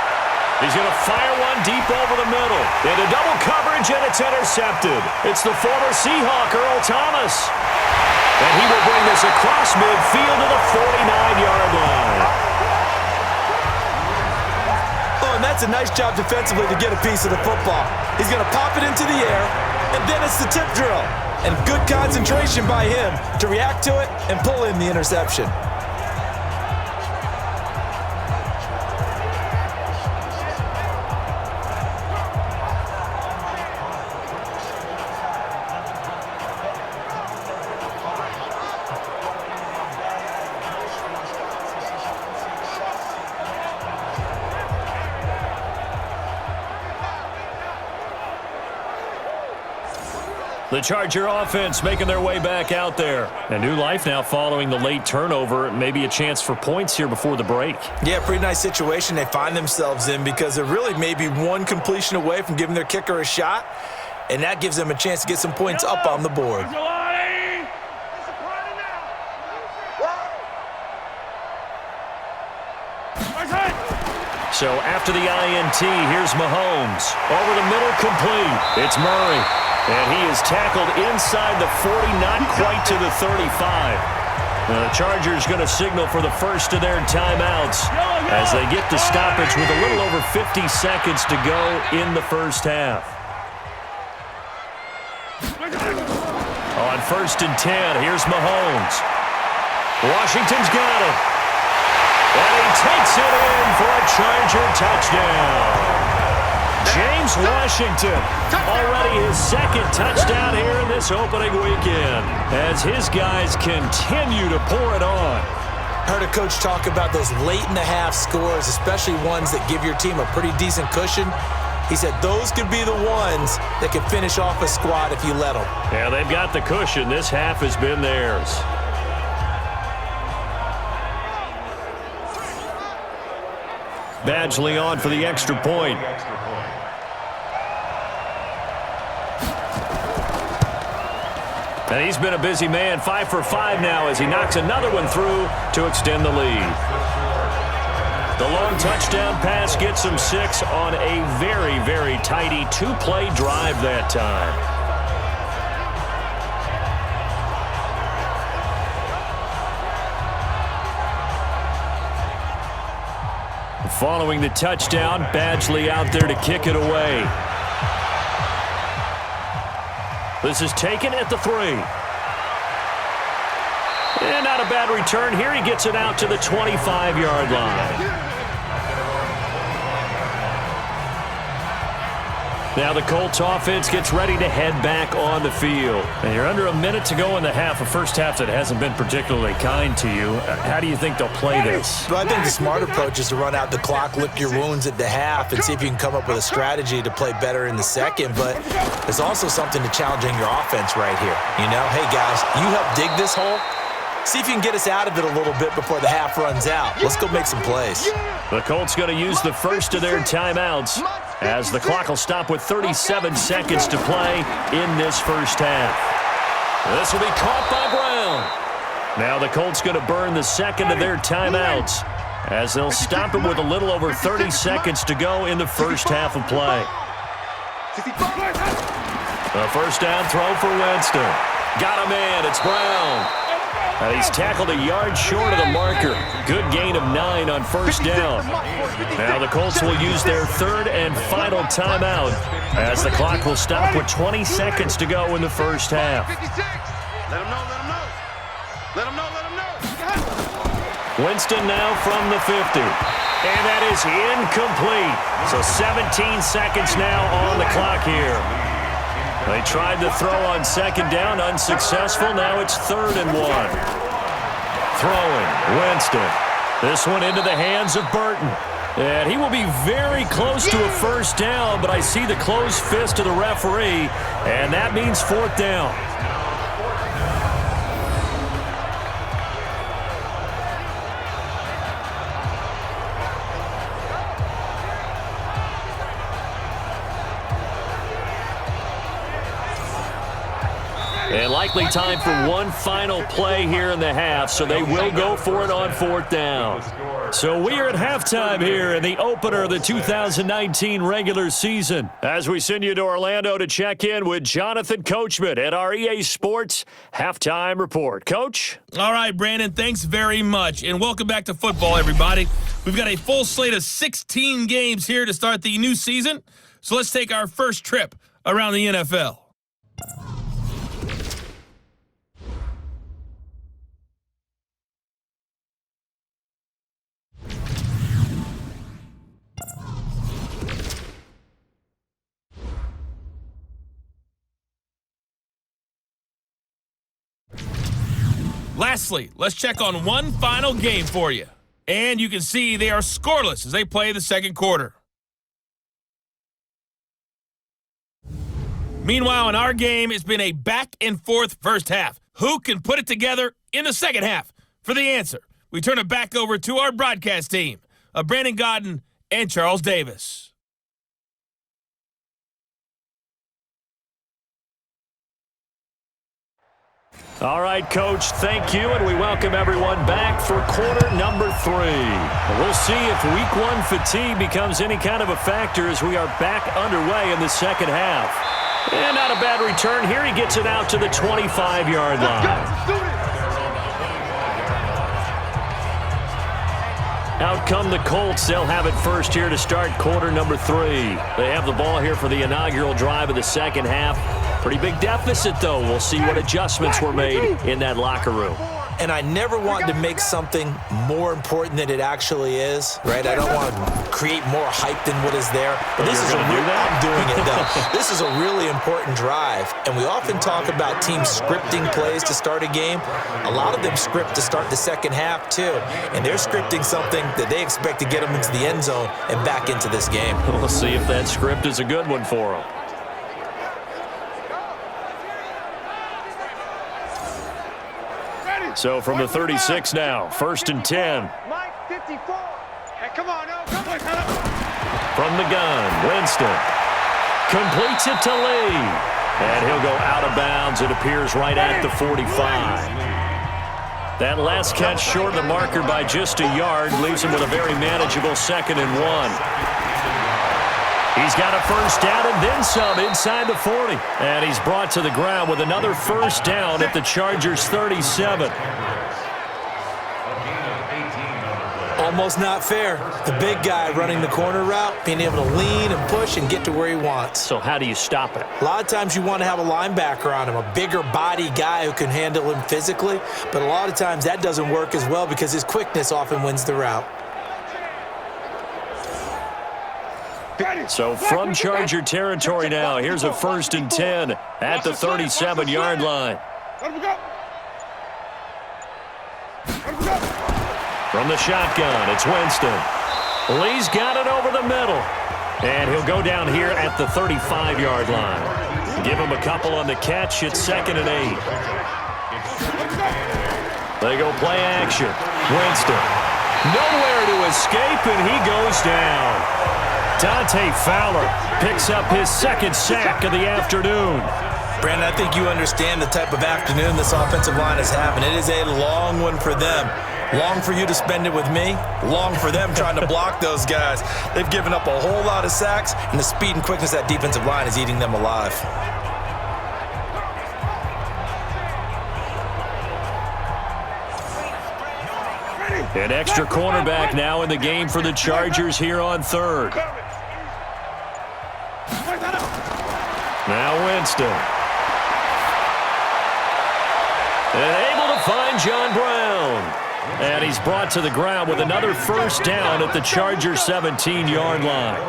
He's going to fire one deep over the middle. Into double coverage, and it's intercepted. It's the former Seahawk, Earl Thomas. And he will bring this across midfield to the 49-yard line. And that's a nice job defensively to get a piece of the football. He's going to pop it into the air, and then it's the tip drill. And good concentration by him to react to it and pull in the interception. The Charger offense making their way back out there. A new life now following the late turnover. Maybe a chance for points here before the break. Yeah, pretty nice situation they find themselves in because they're really maybe one completion away from giving their kicker a shot, and that gives them a chance to get some points up on the board. So after the INT, here's Mahomes. Over the middle, complete. It's Murray. And he is tackled inside the 40, not quite to the 35. The Chargers going to signal for the first of their timeouts as they get the stoppage with a little over 50 seconds to go in the first half. On 1st and 10, here's Mahomes. Washington's got it. And he takes it in for a Charger touchdown. James Washington, already his 2nd touchdown here in this opening weekend, as his guys continue to pour it on. Heard a coach talk about those late-in-the-half scores, especially ones that give your team a pretty decent cushion. He said those could be the ones that can finish off a squad if you let them. Yeah, they've got the cushion. This half has been theirs. Badgley on for the extra point. And he's been a busy man, 5 for 5 now as he knocks another one through to extend the lead. The long touchdown pass gets him 6 on a very, very tidy 2-play drive that time. Following the touchdown, Badgley out there to kick it away. This is taken at the 3. And not a bad return here. He gets it out to the 25-yard line. Now the Colts offense gets ready to head back on the field. And you're under a minute to go in the half, a first half that hasn't been particularly kind to you. How do you think they'll play this? Well, I think the smart approach is to run out the clock, lick your wounds at the half, and see if you can come up with a strategy to play better in the second. But there's also something to challenging your offense right here. You know, hey, guys, you help dig this hole. See if you can get us out of it a little bit before the half runs out. Let's go make some plays. The Colts going to use the first of their timeouts as the clock will stop with 37 seconds to play in this first half. This will be caught by Brown. Now the Colts going to burn the second of their timeouts as they'll stop it with a little over 30 seconds to go in the first half of play. A first down throw for Winston. Got him in. It's Brown. And he's tackled a yard short of the marker. Good gain of 9 on first down. Now the Colts will use their third and final timeout as the clock will stop with 20 seconds to go in the first half. Let him know, let him know. Let him know, let him know. Winston now from the 50. And that is incomplete. So 17 seconds now on the clock here. They tried to throw on second down, unsuccessful. Now it's 3rd and 1. Throwing, Winston. This one into the hands of Burton. And he will be very close to a first down, but I see the closed fist of the referee, and that means 4th down. And likely time for one final play here in the half, so they will go for it on 4th down. So we are at halftime here in the opener of the 2019 regular season. As we send you to Orlando to check in with Jonathan Coachman at our EA Sports Halftime Report. Coach? All right, Brandon, thanks very much. And welcome back to football, everybody. We've got a full slate of 16 games here to start the new season. So let's take our first trip around the NFL. Lastly, let's check on one final game for you. And you can see they are scoreless as they play the second quarter. Meanwhile, in our game, it's been a back-and-forth first half. Who can put it together in the second half? For the answer, we turn it back over to our broadcast team of Brandon Godden and Charles Davis. All right, Coach, thank you, and we welcome everyone back for quarter number 3. We'll see if Week 1 fatigue becomes any kind of a factor as we are back underway in the second half. And not a bad return here. He gets it out to the 25-yard line. Out come the Colts. They'll have it first here to start quarter number 3. They have the ball here for the inaugural drive of the second half. Pretty big deficit, though. We'll see what adjustments were made in that locker room. And I never want to make something more important than it actually is, right? I don't want to create more hype than what is there. But this is I'm doing it, though. This is a really important drive. And we often talk about teams scripting plays to start a game. A lot of them script to start the second half, too. And they're scripting something that they expect to get them into the end zone and back into this game. We'll see if that script is a good one for them. So from the 36 now, 1st and 10. Mike, 54. Hey, come on, no, come on. From the gun, Winston completes it to Lee. And he'll go out of bounds. It appears right at the 45. That last catch short of the marker by just a yard leaves him with a very manageable 2nd and 1. He's got a first down and then some inside the 40. And he's brought to the ground with another first down at the Chargers' 37. Almost not fair. The big guy running the corner route, being able to lean and push and get to where he wants. So how do you stop it? A lot of times you want to have a linebacker on him, a bigger body guy who can handle him physically. But a lot of times that doesn't work as well because his quickness often wins the route. So from Charger territory now, here's a 1st and 10 at the 37-yard line. From the shotgun, it's Winston. Lee's got it over the middle. And he'll go down here at the 35-yard line. Give him a couple on the catch. It's 2nd and 8. They go play action. Winston. Nowhere to escape, and he goes down. Dante Fowler picks up his 2nd sack of the afternoon. Brandon, I think you understand the type of afternoon this offensive line is having. It is a long one for them. Long for you to spend it with me. Long for them trying to block those guys. They've given up a whole lot of sacks, and the speed and quickness of that defensive line is eating them alive. An extra cornerback now in the game for the Chargers here on third. Now Winston. And able to find John Brown. And he's brought to the ground with another first down at the Chargers' 17-yard line.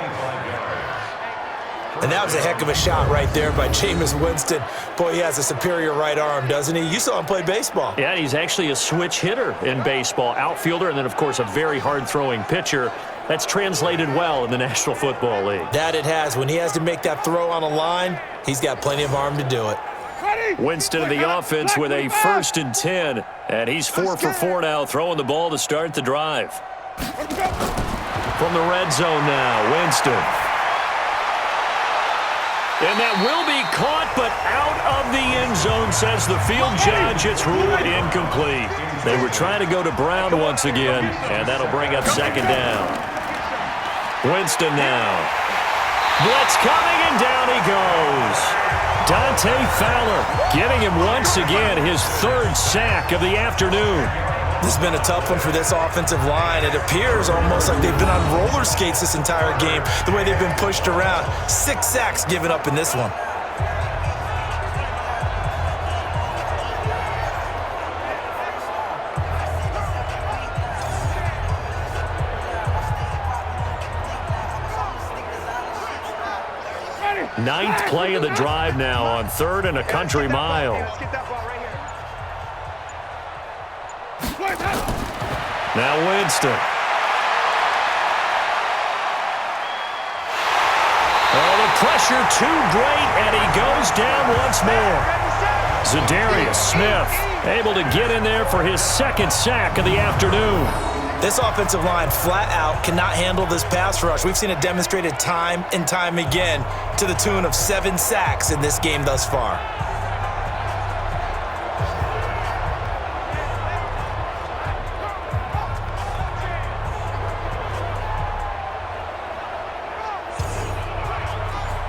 And that was a heck of a shot right there by Jameis Winston. Boy, he has a superior right arm, doesn't he? You saw him play baseball. Yeah, he's actually a switch hitter in baseball. Outfielder, and then, of course, a very hard-throwing pitcher. That's translated well in the National Football League. That it has. When he has to make that throw on a line, he's got plenty of arm to do it. Winston in the offense with a 1st and 10. And he's 4 for 4 now, throwing the ball to start the drive. From the red zone now, Winston. And that will be caught, but out of the end zone, says the field judge. It's ruled incomplete. They were trying to go to Brown once again, and that'll bring up second down. Winston now. Blitz coming, and down he goes. Dante Fowler getting him once again his 3rd sack of the afternoon. This has been a tough one for this offensive line. It appears almost like they've been on roller skates this entire game, the way they've been pushed around. 6 sacks given up in this one. Ninth play of the drive now on 3rd and a country mile. Now Winston. Oh, the pressure too great, and he goes down once more. Zadarius Smith able to get in there for his 2nd sack of the afternoon. This offensive line flat out cannot handle this pass rush. We've seen it demonstrated time and time again to the tune of 7 sacks in this game thus far.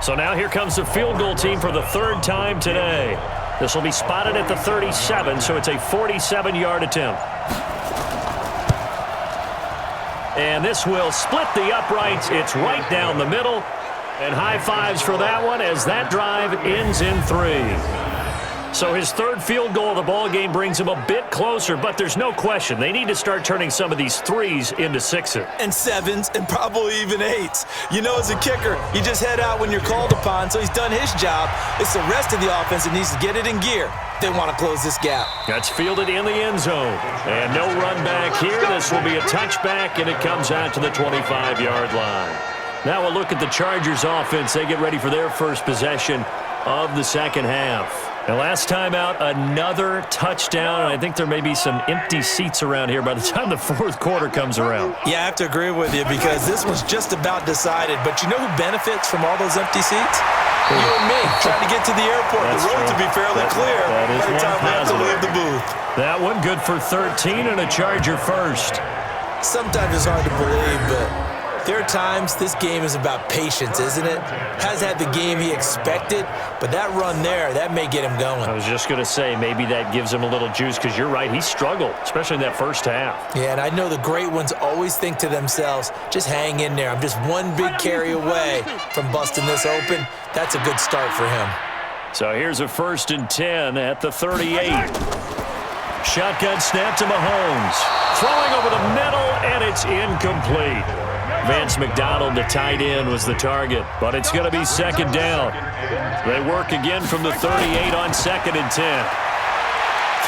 So now here comes the field goal team for the 3rd time today. This will be spotted at the 37, so it's a 47-yard attempt. And this will split the uprights. It's right down the middle. And high fives for that one as that drive ends in 3. So his 3rd field goal of the ball game brings him a bit closer, but there's no question they need to start turning some of these 3s into 6s. And 7s and probably even 8s. You know, as a kicker, you just head out when you're called upon, so he's done his job. It's the rest of the offense that needs to get it in gear. They want to close this gap. That's fielded in the end zone. And no run back here. This will be a touchback, and it comes out to the 25-yard line. Now we'll look at the Chargers offense. They get ready for their first possession of the second half. And last time out, another touchdown. And I think there may be some empty seats around here by the time the 4th quarter comes around. Yeah, I have to agree with you because this one's just about decided. But you know who benefits from all those empty seats? You and me, trying to get to the airport. That's the road true. to be fairly clear That is by the time we have to leave the booth. That one good for 13 and a Charger first. Sometimes it's hard to believe, but there are times this game is about patience, isn't it? Has had the game he expected, but that run there, that may get him going. I was just going to say, maybe that gives him a little juice because you're right, he struggled, especially in that first half. Yeah, and I know the great ones always think to themselves, just hang in there. I'm just one big carry away from busting this open. That's a good start for him. So here's a 1st and 10 at the 38. Shotgun snap to Mahomes. Throwing over the middle, and it's incomplete. Vance McDonald, the tight end, was the target, but it's going to be 2nd down. They work again from the 38 on 2nd and 10.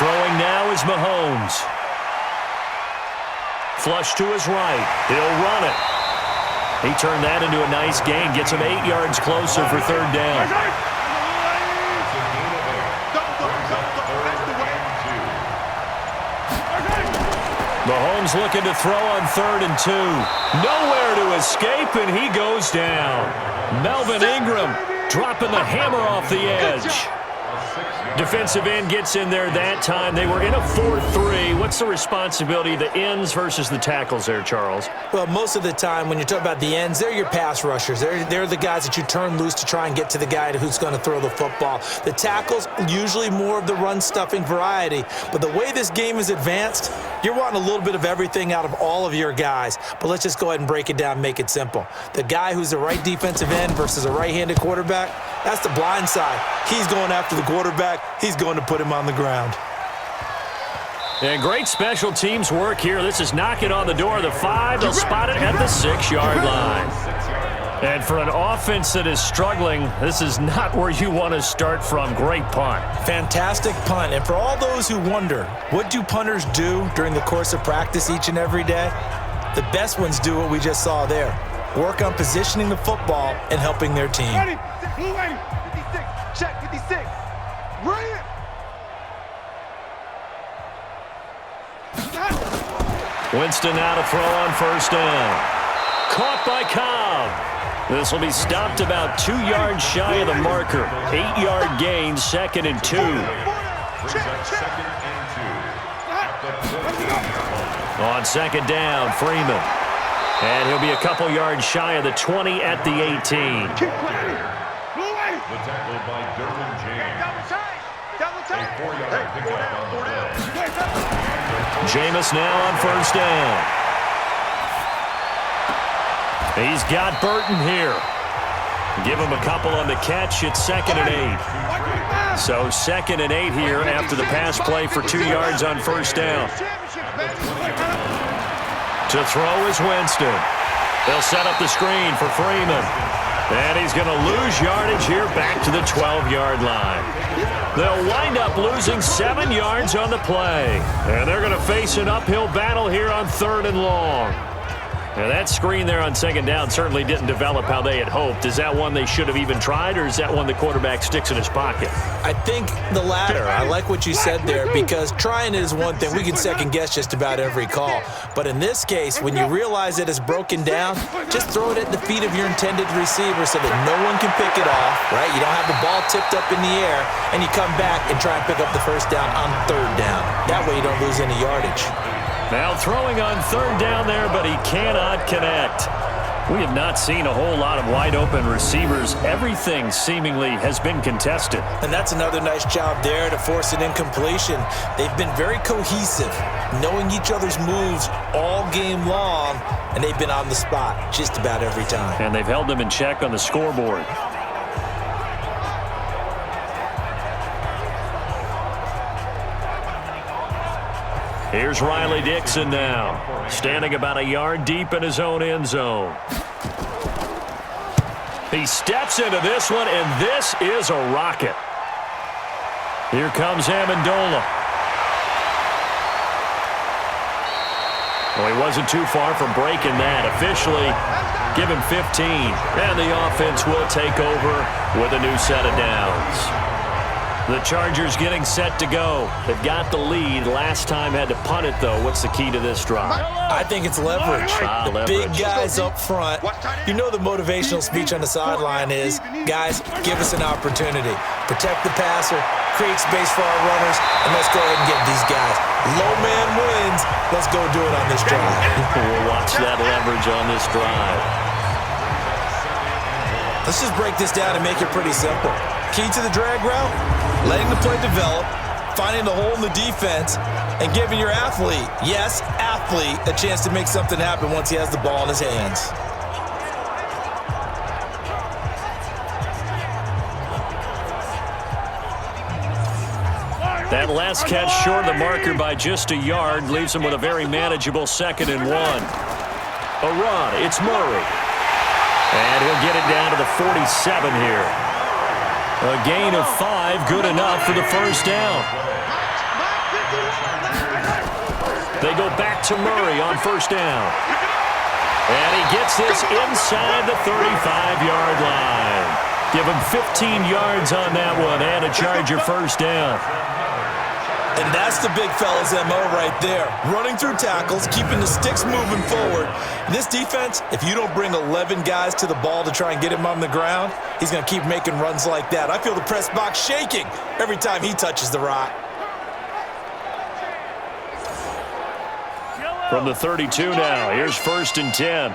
Throwing now is Mahomes. Flush to his right. He'll run it. He turned that into a nice gain, gets him 8 yards closer for 3rd down. Mahomes looking to throw on 3rd and 2. Nowhere to escape, and he goes down. Melvin Ingram dropping the hammer off the edge. Defensive end gets in there that time. They were in a 4-3. What's the responsibility of the ends versus the tackles there, Charles? Well, most of the time when you talk about the ends, they're your pass rushers. They're the guys that you turn loose to try and get to the guy who's going to throw the football. The tackles, usually more of the run-stuffing variety. But the way this game is advanced, you're wanting a little bit of everything out of all of your guys. But let's just go ahead and break it down and make it simple. The guy who's the right defensive end versus a right-handed quarterback, that's the blind side. He's going after the quarterback. He's going to put him on the ground. And great special teams work here. This is knocking on the door of the 5. They'll spot it at the 6-yard line. And for an offense that is struggling, this is not where you want to start from. Great punt. Fantastic punt. And for all those who wonder, what do punters do during the course of practice each and every day? The best ones do what we just saw there. Work on positioning the football and helping their team. Ready, blue 80, 56, check 56. Bring it. Winston now to throw on first down. Caught by Cobb. This will be stopped about 2 yards shy of the marker. 8-yard gain, 2nd and 2. On 2nd down, Freeman. And he'll be a couple yards shy of the 20 at the 18. The tackle by Derwin James. A 4-yard pickup on the play. Jameis now on first down. He's got Burton here. Give him a couple on the catch. It's 2nd and 8. So 2nd and 8 here after the pass play for 2 yards on first down. To throw is Winston. They'll set up the screen for Freeman. And he's going to lose yardage here back to the 12-yard line. They'll wind up losing 7 yards on the play. And they're going to face an uphill battle here on 3rd and long. Now that screen there on 2nd down certainly didn't develop how they had hoped. Is that one they should have even tried, or is that one the quarterback sticks in his pocket? I think the latter. I like what you said there, because trying it is one thing. We can second-guess just about every call. But in this case, when you realize that it's broken down, just throw it at the feet of your intended receiver so that no one can pick it off, right? You don't have the ball tipped up in the air, and you come back and try and pick up the first down on 3rd down. That way you don't lose any yardage. Now throwing on 3rd down there, but he cannot connect. We have not seen a whole lot of wide-open receivers. Everything seemingly has been contested. And that's another nice job there to force an incompletion. They've been very cohesive, knowing each other's moves all game long, and they've been on the spot just about every time. And they've held them in check on the scoreboard. Here's Riley Dixon now, standing about a yard deep in his own end zone. He steps into this one, and this is a rocket. Here comes Amendola. Well, he wasn't too far from breaking that. Officially, give him 15. And the offense will take over with a new set of downs. The Chargers getting set to go. They've got the lead. Last time had to punt it, though. What's the key to this drive? I think it's leverage. The leverage. big guys up front. You know the motivational speech on the sideline is, guys, give us an opportunity. Protect the passer, create space for our runners, and let's go ahead and get these guys. Low man wins. Let's go do it on this drive. We'll watch that leverage on this drive. Let's just break this down and make it pretty simple. Key to the drag route, letting the play develop, finding the hole in the defense, and giving your athlete, yes, athlete, a chance to make something happen once he has the ball in his hands. That last catch short of the marker by just a yard leaves him with a very manageable 2nd and 1. A run, it's Murray. And he'll get it down to the 47 here. A gain of 5, good enough for the first down. They go back to Murray on first down. And he gets this inside the 35-yard line. Give him 15 yards on that one and a Charger first down. And that's the big fella's MO right there. Running through tackles, keeping the sticks moving forward. This defense, if you don't bring 11 guys to the ball to try and get him on the ground, he's going to keep making runs like that. I feel the press box shaking every time he touches the rock. From the 32 now, here's 1st and 10.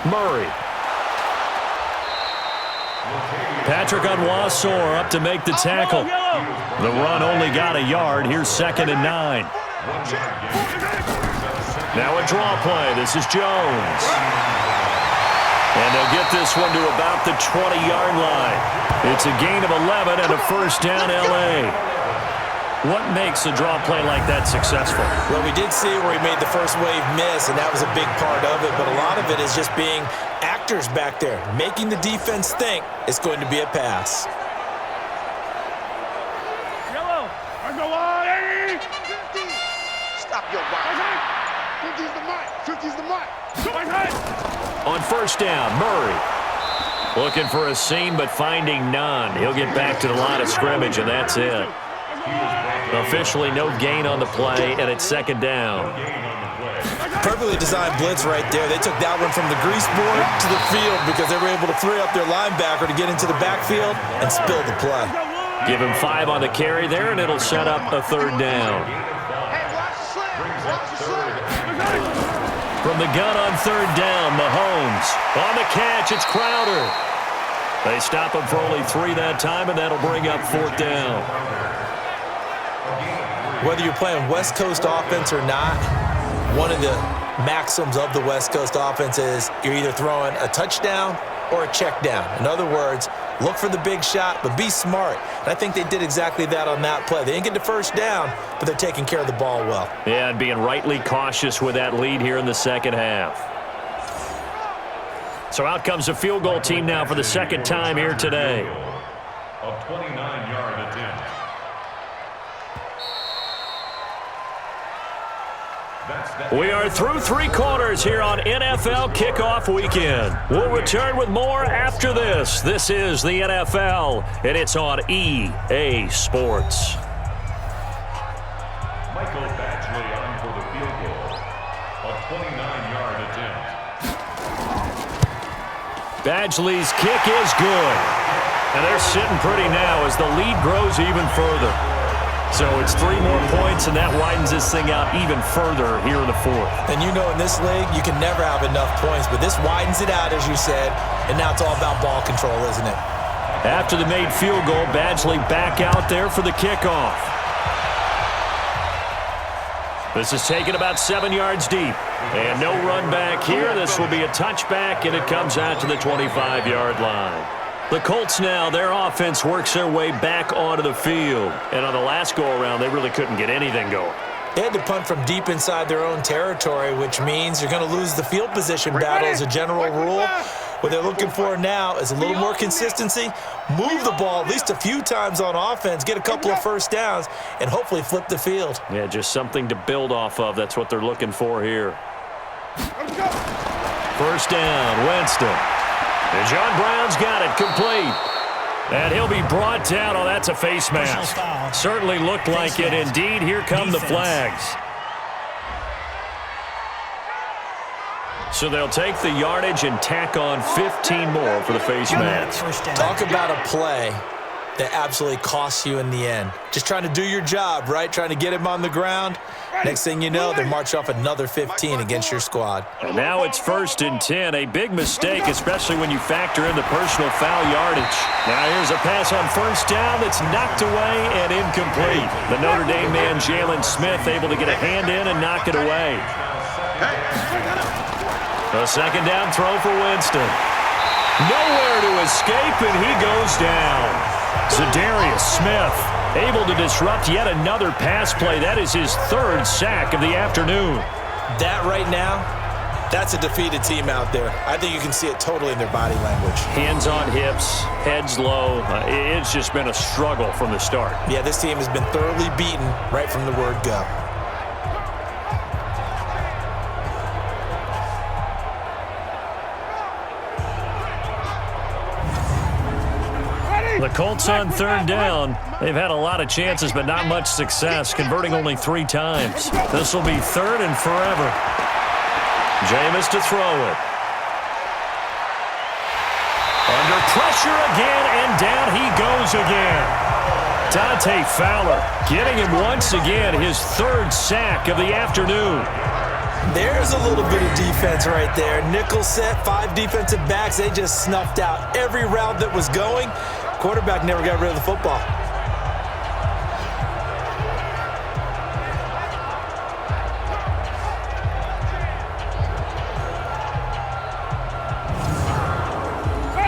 Murray. Patrick Onwuasor up to make the tackle. The run only got a yard. Here's 2nd and 9. Now a draw play. This is Jones. And they'll get this one to about the 20-yard line. It's a gain of 11 and a 1st down L.A. What makes a draw play like that successful? Well, we did see where he made the first wave miss, and that was a big part of it. But a lot of it is just being actors back there, making the defense think it's going to be a pass. Yellow, I go on, 50. Stop your wild. 50's the mark. 50's the mark. On 1st down, Murray. Looking for a seam, but finding none. He'll get back to the line of scrimmage, and that's it. Officially no gain on the play, and it's 2nd down. Perfectly designed blitz right there. They took that one from the grease board to the field because they were able to free up their linebacker to get into the backfield and spill the play. Give him 5 on the carry there, and it'll set up a 3rd down. Hey, watch the slam. Watch the slam. From the gun on 3rd down, Mahomes. On the catch, it's Crowder. They stop him for only 3 that time, and that'll bring up 4th down. Whether you're playing West Coast offense or not, one of the maxims of the West Coast offense is you're either throwing a touchdown or a check down. In other words, look for the big shot, but be smart. And I think they did exactly that on that play. They didn't get the 1st down, but they're taking care of the ball well. Yeah, and being rightly cautious with that lead here in the 2nd half. So out comes a field goal team now for the 2nd time here today. A 29-yard attempt. We are through 3 quarters here on NFL Kickoff Weekend. We'll return with more after this. This is the NFL, and it's on EA Sports. Michael Badgley on for the field goal. A 29-yard attempt. Badgley's kick is good. And they're sitting pretty now as the lead grows even further. So it's 3 more points, and that widens this thing out even further here in the 4th. And you know in this league, you can never have enough points, but this widens it out, as you said, and now it's all about ball control, isn't it? After the made field goal, Badgley back out there for the kickoff. This is taken about 7 yards deep. And no run back here. This will be a touchback, and it comes out to the 25-yard line. The Colts now, their offense works their way back onto the field. And on the last go-around, they really couldn't get anything going. They had to punt from deep inside their own territory, which means you're going to lose the field position battle as a general rule. What they're looking for now is a little more consistency, move the ball at least a few times on offense, get a couple of 1st downs, and hopefully flip the field. Yeah, just something to build off of. That's what they're looking for here. 1st down, Winston. And John Brown's got it complete. And he'll be brought down. Oh, that's a face mask. Certainly looked like it. Indeed, here come the flags. So they'll take the yardage and tack on 15 more for the face mask. Talk about a play that absolutely costs you in the end. Just trying to do your job, right? Trying to get him on the ground. Next thing you know, they march off another 15 against your squad. And now it's 1st and 10. A big mistake, especially when you factor in the personal foul yardage. Now here's a pass on 1st down that's knocked away and incomplete. The Notre Dame man, Jalen Smith, able to get a hand in and knock it away. A 2nd down throw for Winston. Nowhere to escape, and he goes down. Za'Darius Smith able to disrupt yet another pass play. That is his 3rd sack of the afternoon. That right now, that's a defeated team out there. I think you can see it totally in their body language. Hands on hips, heads low. It's just been a struggle from the start. Yeah, this team has been thoroughly beaten right from the word go. The Colts on third down. They've had a lot of chances, but not much success, converting only 3 times. This will be third and forever. Jameis to throw it. Under pressure again, and down he goes again. Dante Fowler getting him once again, his 3rd sack of the afternoon. There's a little bit of defense right there. Nickel set, 5 defensive backs. They just snuffed out every route that was going. Quarterback never got rid of the football.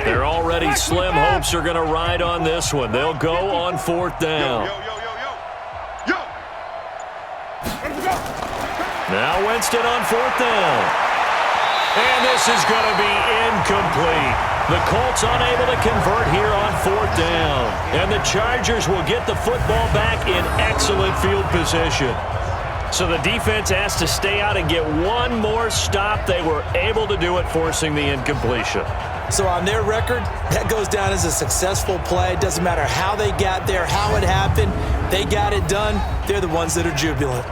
They're already slim hopes are going to ride on this one. They'll go on 4th down. Now Winston on 4th down. And this is going to be incomplete. The Colts unable to convert here on 4th down. And the Chargers will get the football back in excellent field position. So the defense has to stay out and get one more stop. They were able to do it, forcing the incompletion. So on their record, that goes down as a successful play. It doesn't matter how they got there, how it happened. They got it done. They're the ones that are jubilant.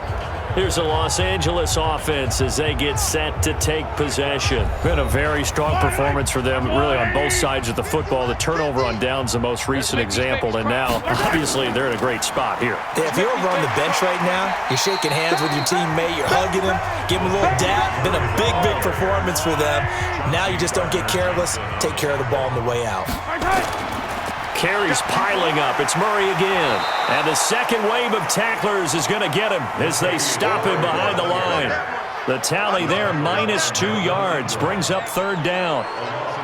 Here's the Los Angeles offense as they get set to take possession. Been a very strong performance for them, really, on both sides of the football. The turnover on downs, the most recent example, and now, obviously, they're in a great spot here. Yeah, if you're over on the bench right now, you're shaking hands with your teammate, you're hugging him, giving him a little dap. Been a big, big performance for them. Now you just don't get careless. Take care of the ball on the way out. Carries piling up. It's Murray again. And the second wave of tacklers is going to get him as they stop him behind the line. The tally there, -2 yards, brings up 3rd down.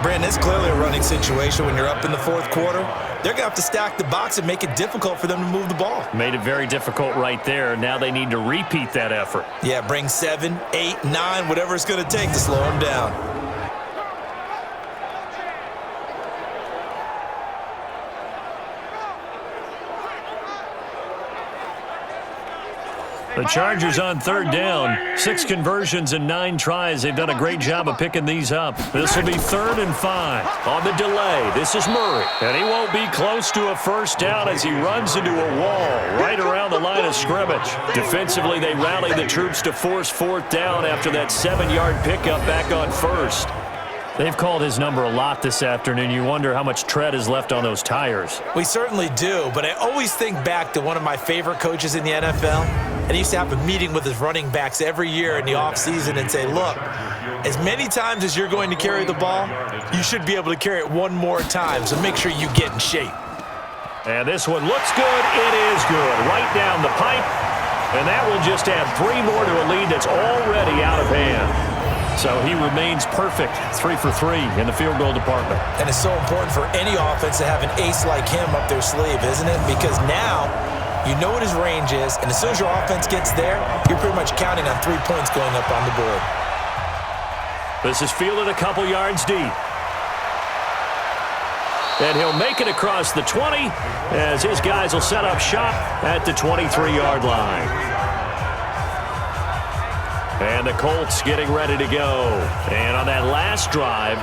Brandon, it's clearly a running situation when you're up in the 4th quarter. They're going to have to stack the box and make it difficult for them to move the ball. Made it very difficult right there. Now they need to repeat that effort. Yeah, bring 7, 8, 9, whatever it's going to take to slow them down. The Chargers on 3rd down. 6 conversions and 9 tries. They've done a great job of picking these up. This will be 3rd and 5. On the delay, this is Murray. And he won't be close to a 1st down as he runs into a wall right around the line of scrimmage. Defensively, they rally the troops to force 4th down after that 7-yard pickup back on 1st. They've called his number a lot this afternoon. You wonder how much tread is left on those tires. We certainly do, but I always think back to one of my favorite coaches in the NFL. And he used to have a meeting with his running backs every year in the offseason and say, look, as many times as you're going to carry the ball, you should be able to carry it one more time, so make sure you get in shape. And this one looks good. It is good. Right down the pipe. And that will just add 3 more to a lead that's already out of hand. So he remains perfect, 3 for 3 in the field goal department. And it's so important for any offense to have an ace like him up their sleeve, isn't it? Because now you know what his range is, and as soon as your offense gets there, you're pretty much counting on 3 points going up on the board. This is fielded a couple yards deep. And he'll make it across the 20 as his guys will set up shop at the 23-yard line. And the Colts getting ready to go. And on that last drive,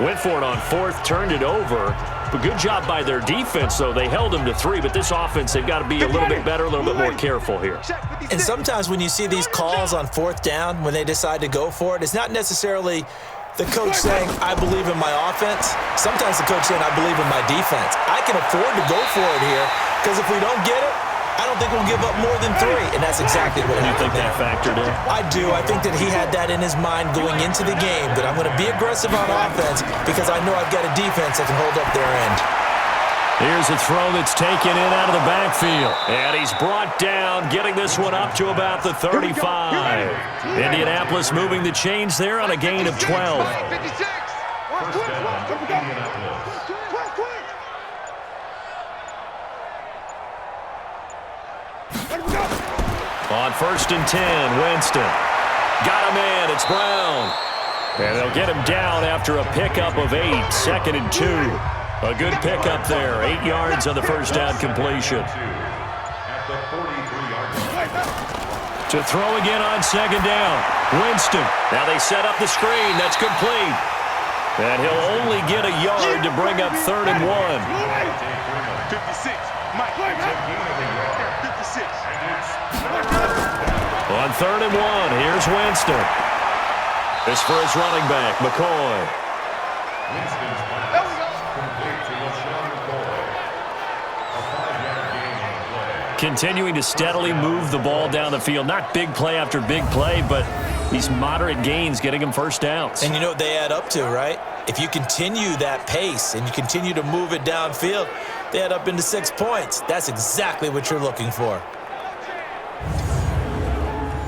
went for it on 4th, turned it over. But good job by their defense, though. They held them to 3, but this offense, they've got to be a little bit better, a little bit more careful here. And sometimes when you see these calls on 4th down, when they decide to go for it, it's not necessarily the coach saying, I believe in my offense. Sometimes the coach saying, I believe in my defense. I can afford to go for it here, because if we don't get it, I don't think we'll give up more than 3, and that's exactly what happened. You think that factored in? I do. I think that he had that in his mind going into the game, that I'm going to be aggressive on offense because I know I've got a defense that can hold up their end. Here's a throw that's taken in out of the backfield. And he's brought down, getting this one up to about the 35. Indianapolis moving the chains there on a gain of 12. First down, Indianapolis. On 1st and 10, Winston. Got him in. It's Brown. And they'll get him down after a pickup of 8. 2nd and 2. A good pickup there. 8 yards on the first down completion. At the 43-yard line. To throw again on 2nd down. Winston. Now they set up the screen. That's complete. And he'll only get a yard to bring up 3rd and 1. 56. Mike. 56. On 3rd and 1, here's Winston. This for his running back, McCoy. Winston's pass complete to LaShawn McCoy. A 5-yard gain on the play. Continuing to steadily move the ball down the field. Not big play after big play, but these moderate gains getting him first downs. And you know what they add up to, right? If you continue that pace and you continue to move it downfield, they add up into 6 points. That's exactly what you're looking for.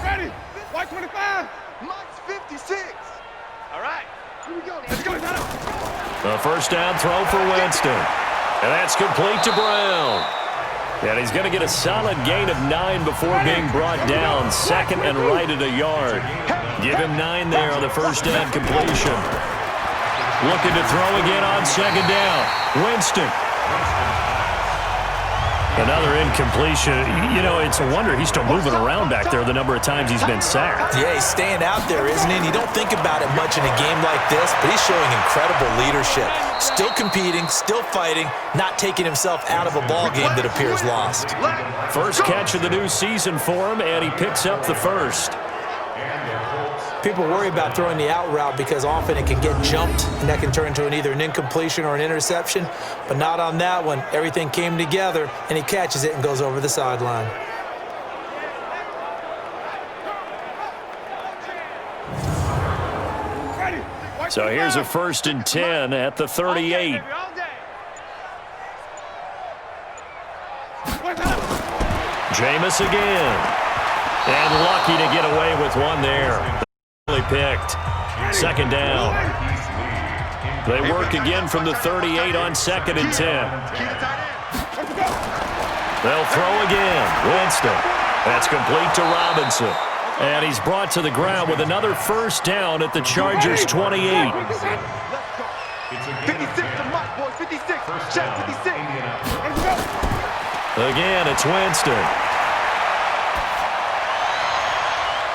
Ready? White 25. Mike's 56. All right. Here we go. Let's go. A first down throw for Winston. And that's complete to Brown. And he's going to get a solid gain of 9 before being brought down. 2nd and right at a yard. Give him 9 there on the first down completion. Looking to throw again on 2nd down. Winston. Another incompletion. You know, it's a wonder he's still moving around back there the number of times he's been sacked. Yeah, he's staying out there, isn't he? And you don't think about it much in a game like this, but he's showing incredible leadership. Still competing, still fighting, not taking himself out of a ball game that appears lost. First catch of the new season for him, and he picks up the first. People worry about throwing the out route because often it can get jumped, and that can turn into either an incompletion or an interception, but not on that one. Everything came together, and he catches it and goes over the sideline. So here's a 1st and 10 at the 38. Jameis again. And lucky to get away with one there. Picked. 2nd down. They work again from the 38 on 2nd and 10. They'll throw again. Winston. That's complete to Robinson. And he's brought to the ground with another first down at the Chargers' 28. 56 to Mike, boys. 56. Check 56. Again, it's Winston.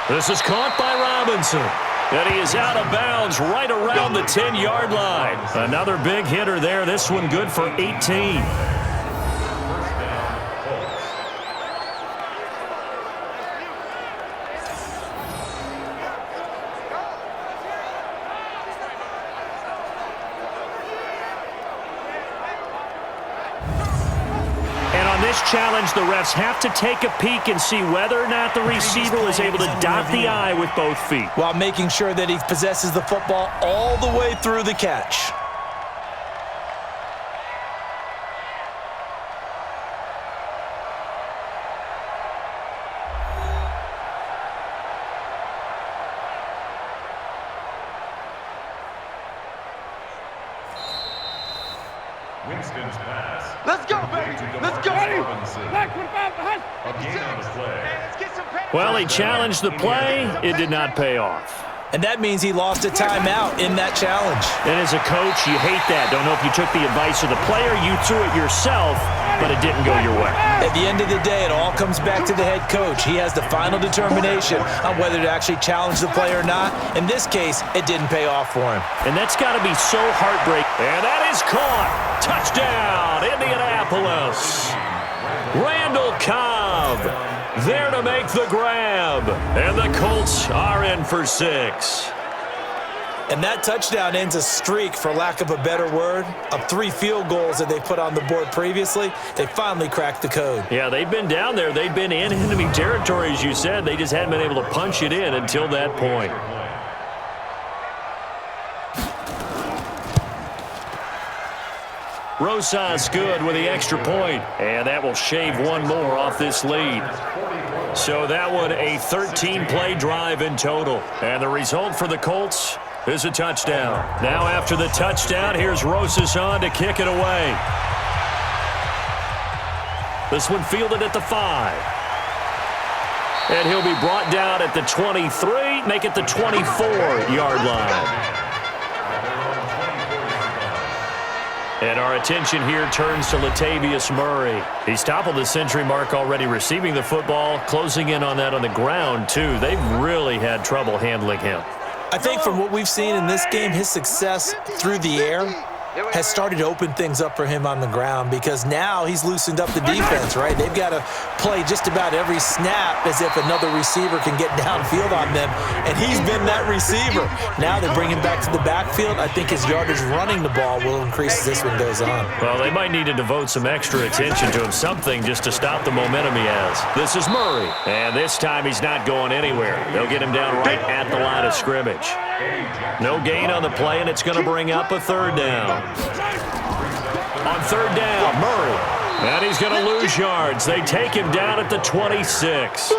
This is caught by Robinson. And he is out of bounds right around the 10-yard line. Another big hitter there. This one good for 18. Challenge, the refs have to take a peek and see whether or not the receiver was able to dot the I with both feet. While making sure that he possesses the football all the way through the catch. Winston's pass. Let's go, baby. Let's go. Well, he challenged the play. It did not pay off. And that means he lost a timeout in that challenge. And as a coach, you hate that. Don't know if you took the advice of the player, you threw it yourself, but it didn't go your way. At the end of the day, it all comes back to the head coach. He has the final determination on whether to actually challenge the play or not. In this case, it didn't pay off for him. And that's got to be so heartbreaking. And that is caught. Touchdown, Indianapolis. Randall Cobb there to make the grab. And the Colts are in for 6. And that touchdown ends a streak, for lack of a better word, of 3 field goals that they put on the board previously. They finally cracked the code. Yeah, they've been down there. They've been in enemy territory, as you said. They just hadn't been able to punch it in until that point. Rosas good with the extra point, and that will shave one more off this lead. So that one a 13-play drive in total. And the result for the Colts is a touchdown. Now after the touchdown, here's Rosas on to kick it away. This one fielded at the 5. And he'll be brought down at the 23, make it the 24-yard line. And our attention here turns to Latavius Murray. He's toppled the century mark already receiving the football, closing in on that on the ground, too. They've really had trouble handling him. I think from what we've seen in this game, his success through the air has started to open things up for him on the ground because now he's loosened up the defense, right? They've got to play just about every snap as if another receiver can get downfield on them, and he's been that receiver. Now they bring him back to the backfield. I think his yardage running the ball will increase as this one goes on. Well, they might need to devote some extra attention to him, something just to stop the momentum he has. This is Murray, and this time he's not going anywhere. They'll get him down right at the line of scrimmage. No gain on the play, and it's going to bring up a third down. On third down, Murray. And he's going to lose yards. They take him down at the 26.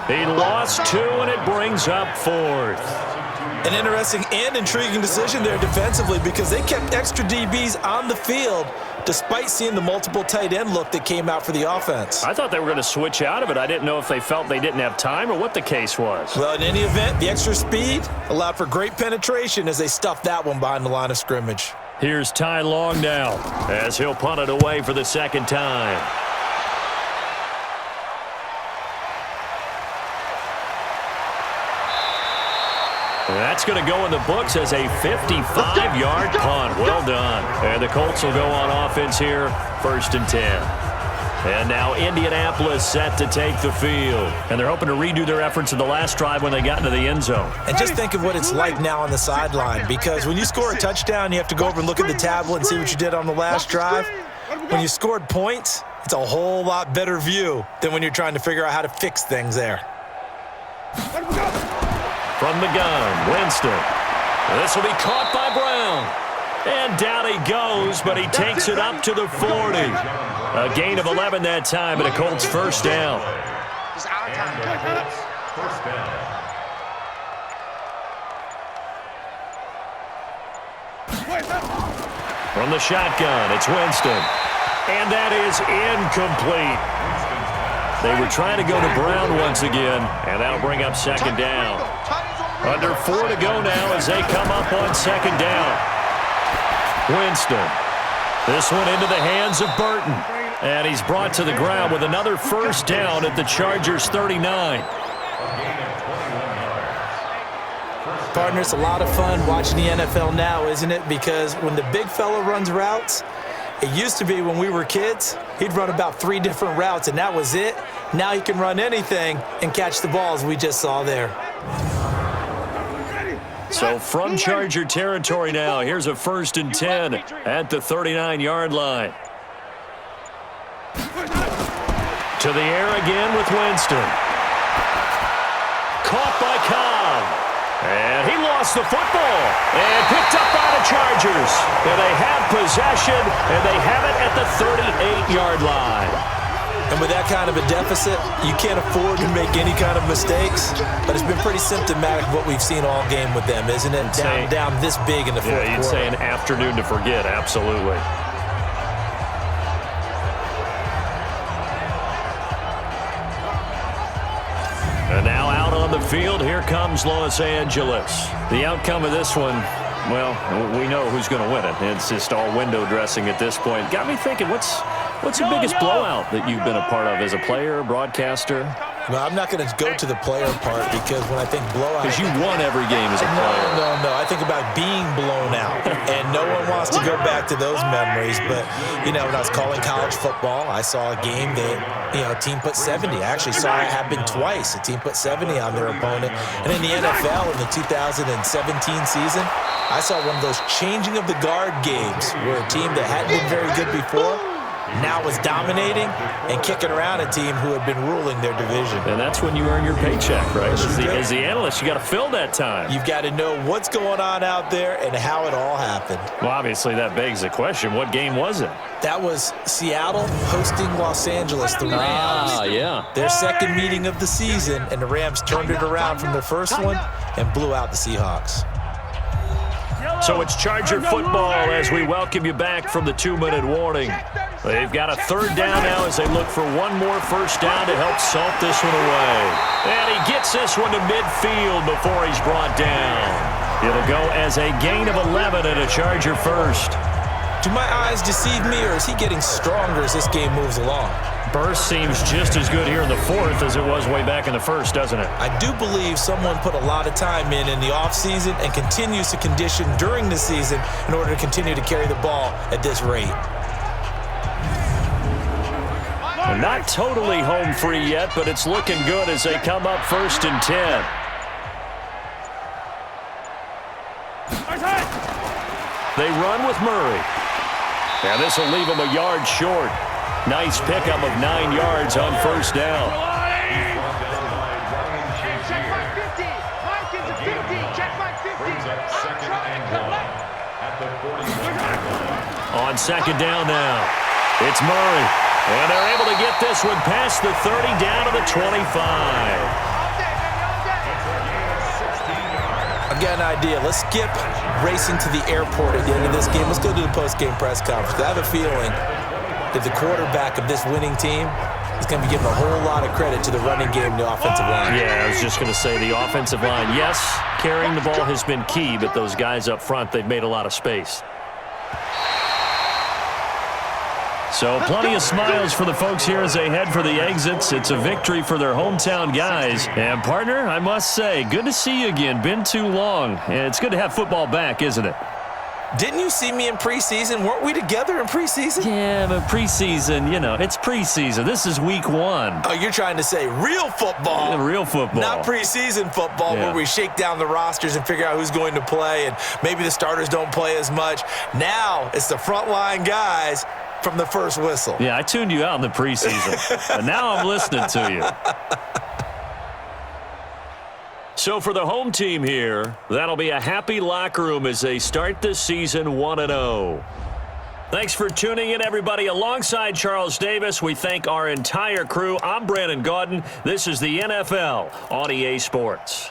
He lost 2, and it brings up fourth. An interesting and intriguing decision there defensively because they kept extra DBs on the field despite seeing the multiple tight end look that came out for the offense. I thought they were going to switch out of it. I didn't know if they felt they didn't have time or what the case was. Well, in any event, the extra speed allowed for great penetration as they stuffed that one behind the line of scrimmage. Here's Ty Long now as he'll punt it away for the second time. That's going to go in the books as a 55-yard punt. Well done. And the Colts will go on offense here, 1st and 10. And now Indianapolis set to take the field. And they're hoping to redo their efforts in the last drive when they got into the end zone. And just think of what it's like now on the sideline, because when you score a touchdown, you have to go over and look at the tablet and see what you did on the last drive. When you scored points, it's a whole lot better view than when you're trying to figure out how to fix things there. From the gun, Winston. This will be caught by Brown. And down he goes, but he takes it up to the 40. A gain of 11 that time, and a Colts first down. From the shotgun, it's Winston. And that is incomplete. They were trying to go to Brown once again, and that'll bring up second down. Under 4 to go now as they come up on second down. Winston. This one into the hands of Burton. And he's brought to the ground with another first down at the Chargers' 39. Partner, it's a lot of fun watching the NFL now, isn't it? Because when the big fella runs routes, it used to be when we were kids, he'd run about 3 different routes, and that was it. Now he can run anything and catch the balls we just saw there. So from Charger territory now, here's a 1st and 10 at the 39-yard line. To the air again with Winston. Caught by Cobb. And he lost the football. And picked up by the Chargers. And they have possession, and they have it at the 38-yard line. And with that kind of a deficit, you can't afford to make any kind of mistakes. But it's been pretty symptomatic of what we've seen all game with them, isn't it? Down this big in the fourth quarter. Yeah, you'd say an afternoon to forget, absolutely. And now out on the field, here comes Los Angeles. The outcome of this one, well, we know who's going to win it. It's just all window dressing at this point. Got me thinking, what's the biggest blowout that you've been a part of as a player, broadcaster? No, I'm not going to go to the player part because when I think blowout... Because you won every game as a player. No. I think about being blown out. And no one wants to go back to those memories. But, when I was calling college football, I saw a game that, a team put 70. I actually saw it happen twice. A team put 70 on their opponent. And in the NFL, in the 2017 season, I saw one of those changing of the guard games where a team that hadn't been very good before now was dominating and kicking around a team who had been ruling their division. And that's when you earn your paycheck, right? As the analyst, you got to fill that time. You've got to know what's going on out there and how it all happened. Well, obviously that begs the question, what game was it? That was Seattle hosting Los Angeles, the Rams. Yeah. Their second meeting of the season, and the Rams turned it around from their first one and blew out the Seahawks. So it's Charger football as we welcome you back from the 2-minute warning. They've got a third down now as they look for one more first down to help salt this one away. And he gets this one to midfield before he's brought down. It'll go as a gain of 11 and a Charger first. Do my eyes deceive me, or is he getting stronger as this game moves along? burst seems just as good here in the fourth as it was way back in the first, doesn't it? I do believe someone put a lot of time in the offseason and continues to condition during the season in order to continue to carry the ball at this rate. Not totally home free yet, but it's looking good as they come up 1st and 10. They run with Murray. And this will leave them a yard short. Nice pickup of 9 yards on 1st down. Check my 50. Mike is a 50. Check my 50. Brings up 2nd and 1 at the 41. On 2nd down now, it's Murray. And they're able to get this one past the 30 down to the 25. I've got an idea. Let's skip racing to the airport at the end of this game. Let's go to the post-game press conference. I have a feeling that the quarterback of this winning team is going to be giving a whole lot of credit to the running game and the offensive line. Yeah, I was just going to say the offensive line. Yes, carrying the ball has been key, but those guys up front, they've made a lot of space. So plenty of smiles for the folks here as they head for the exits. It's a victory for their hometown guys. And, partner, I must say, good to see you again. Been too long. It's good to have football back, isn't it? Didn't you see me in preseason? Weren't we together in preseason? Yeah, but preseason, you know, it's preseason. This is week 1. Oh, you're trying to say real football. Yeah, real football. Not preseason football where we shake down the rosters and figure out who's going to play and maybe the starters don't play as much. Now it's the frontline guys from the first whistle. Yeah, I tuned you out in the preseason. But now I'm listening to you. So for the home team here, that'll be a happy locker room as they start this season 1-0. Thanks for tuning in, everybody. Alongside Charles Davis, we thank our entire crew. I'm Brandon Gaudin. This is the NFL on EA Sports.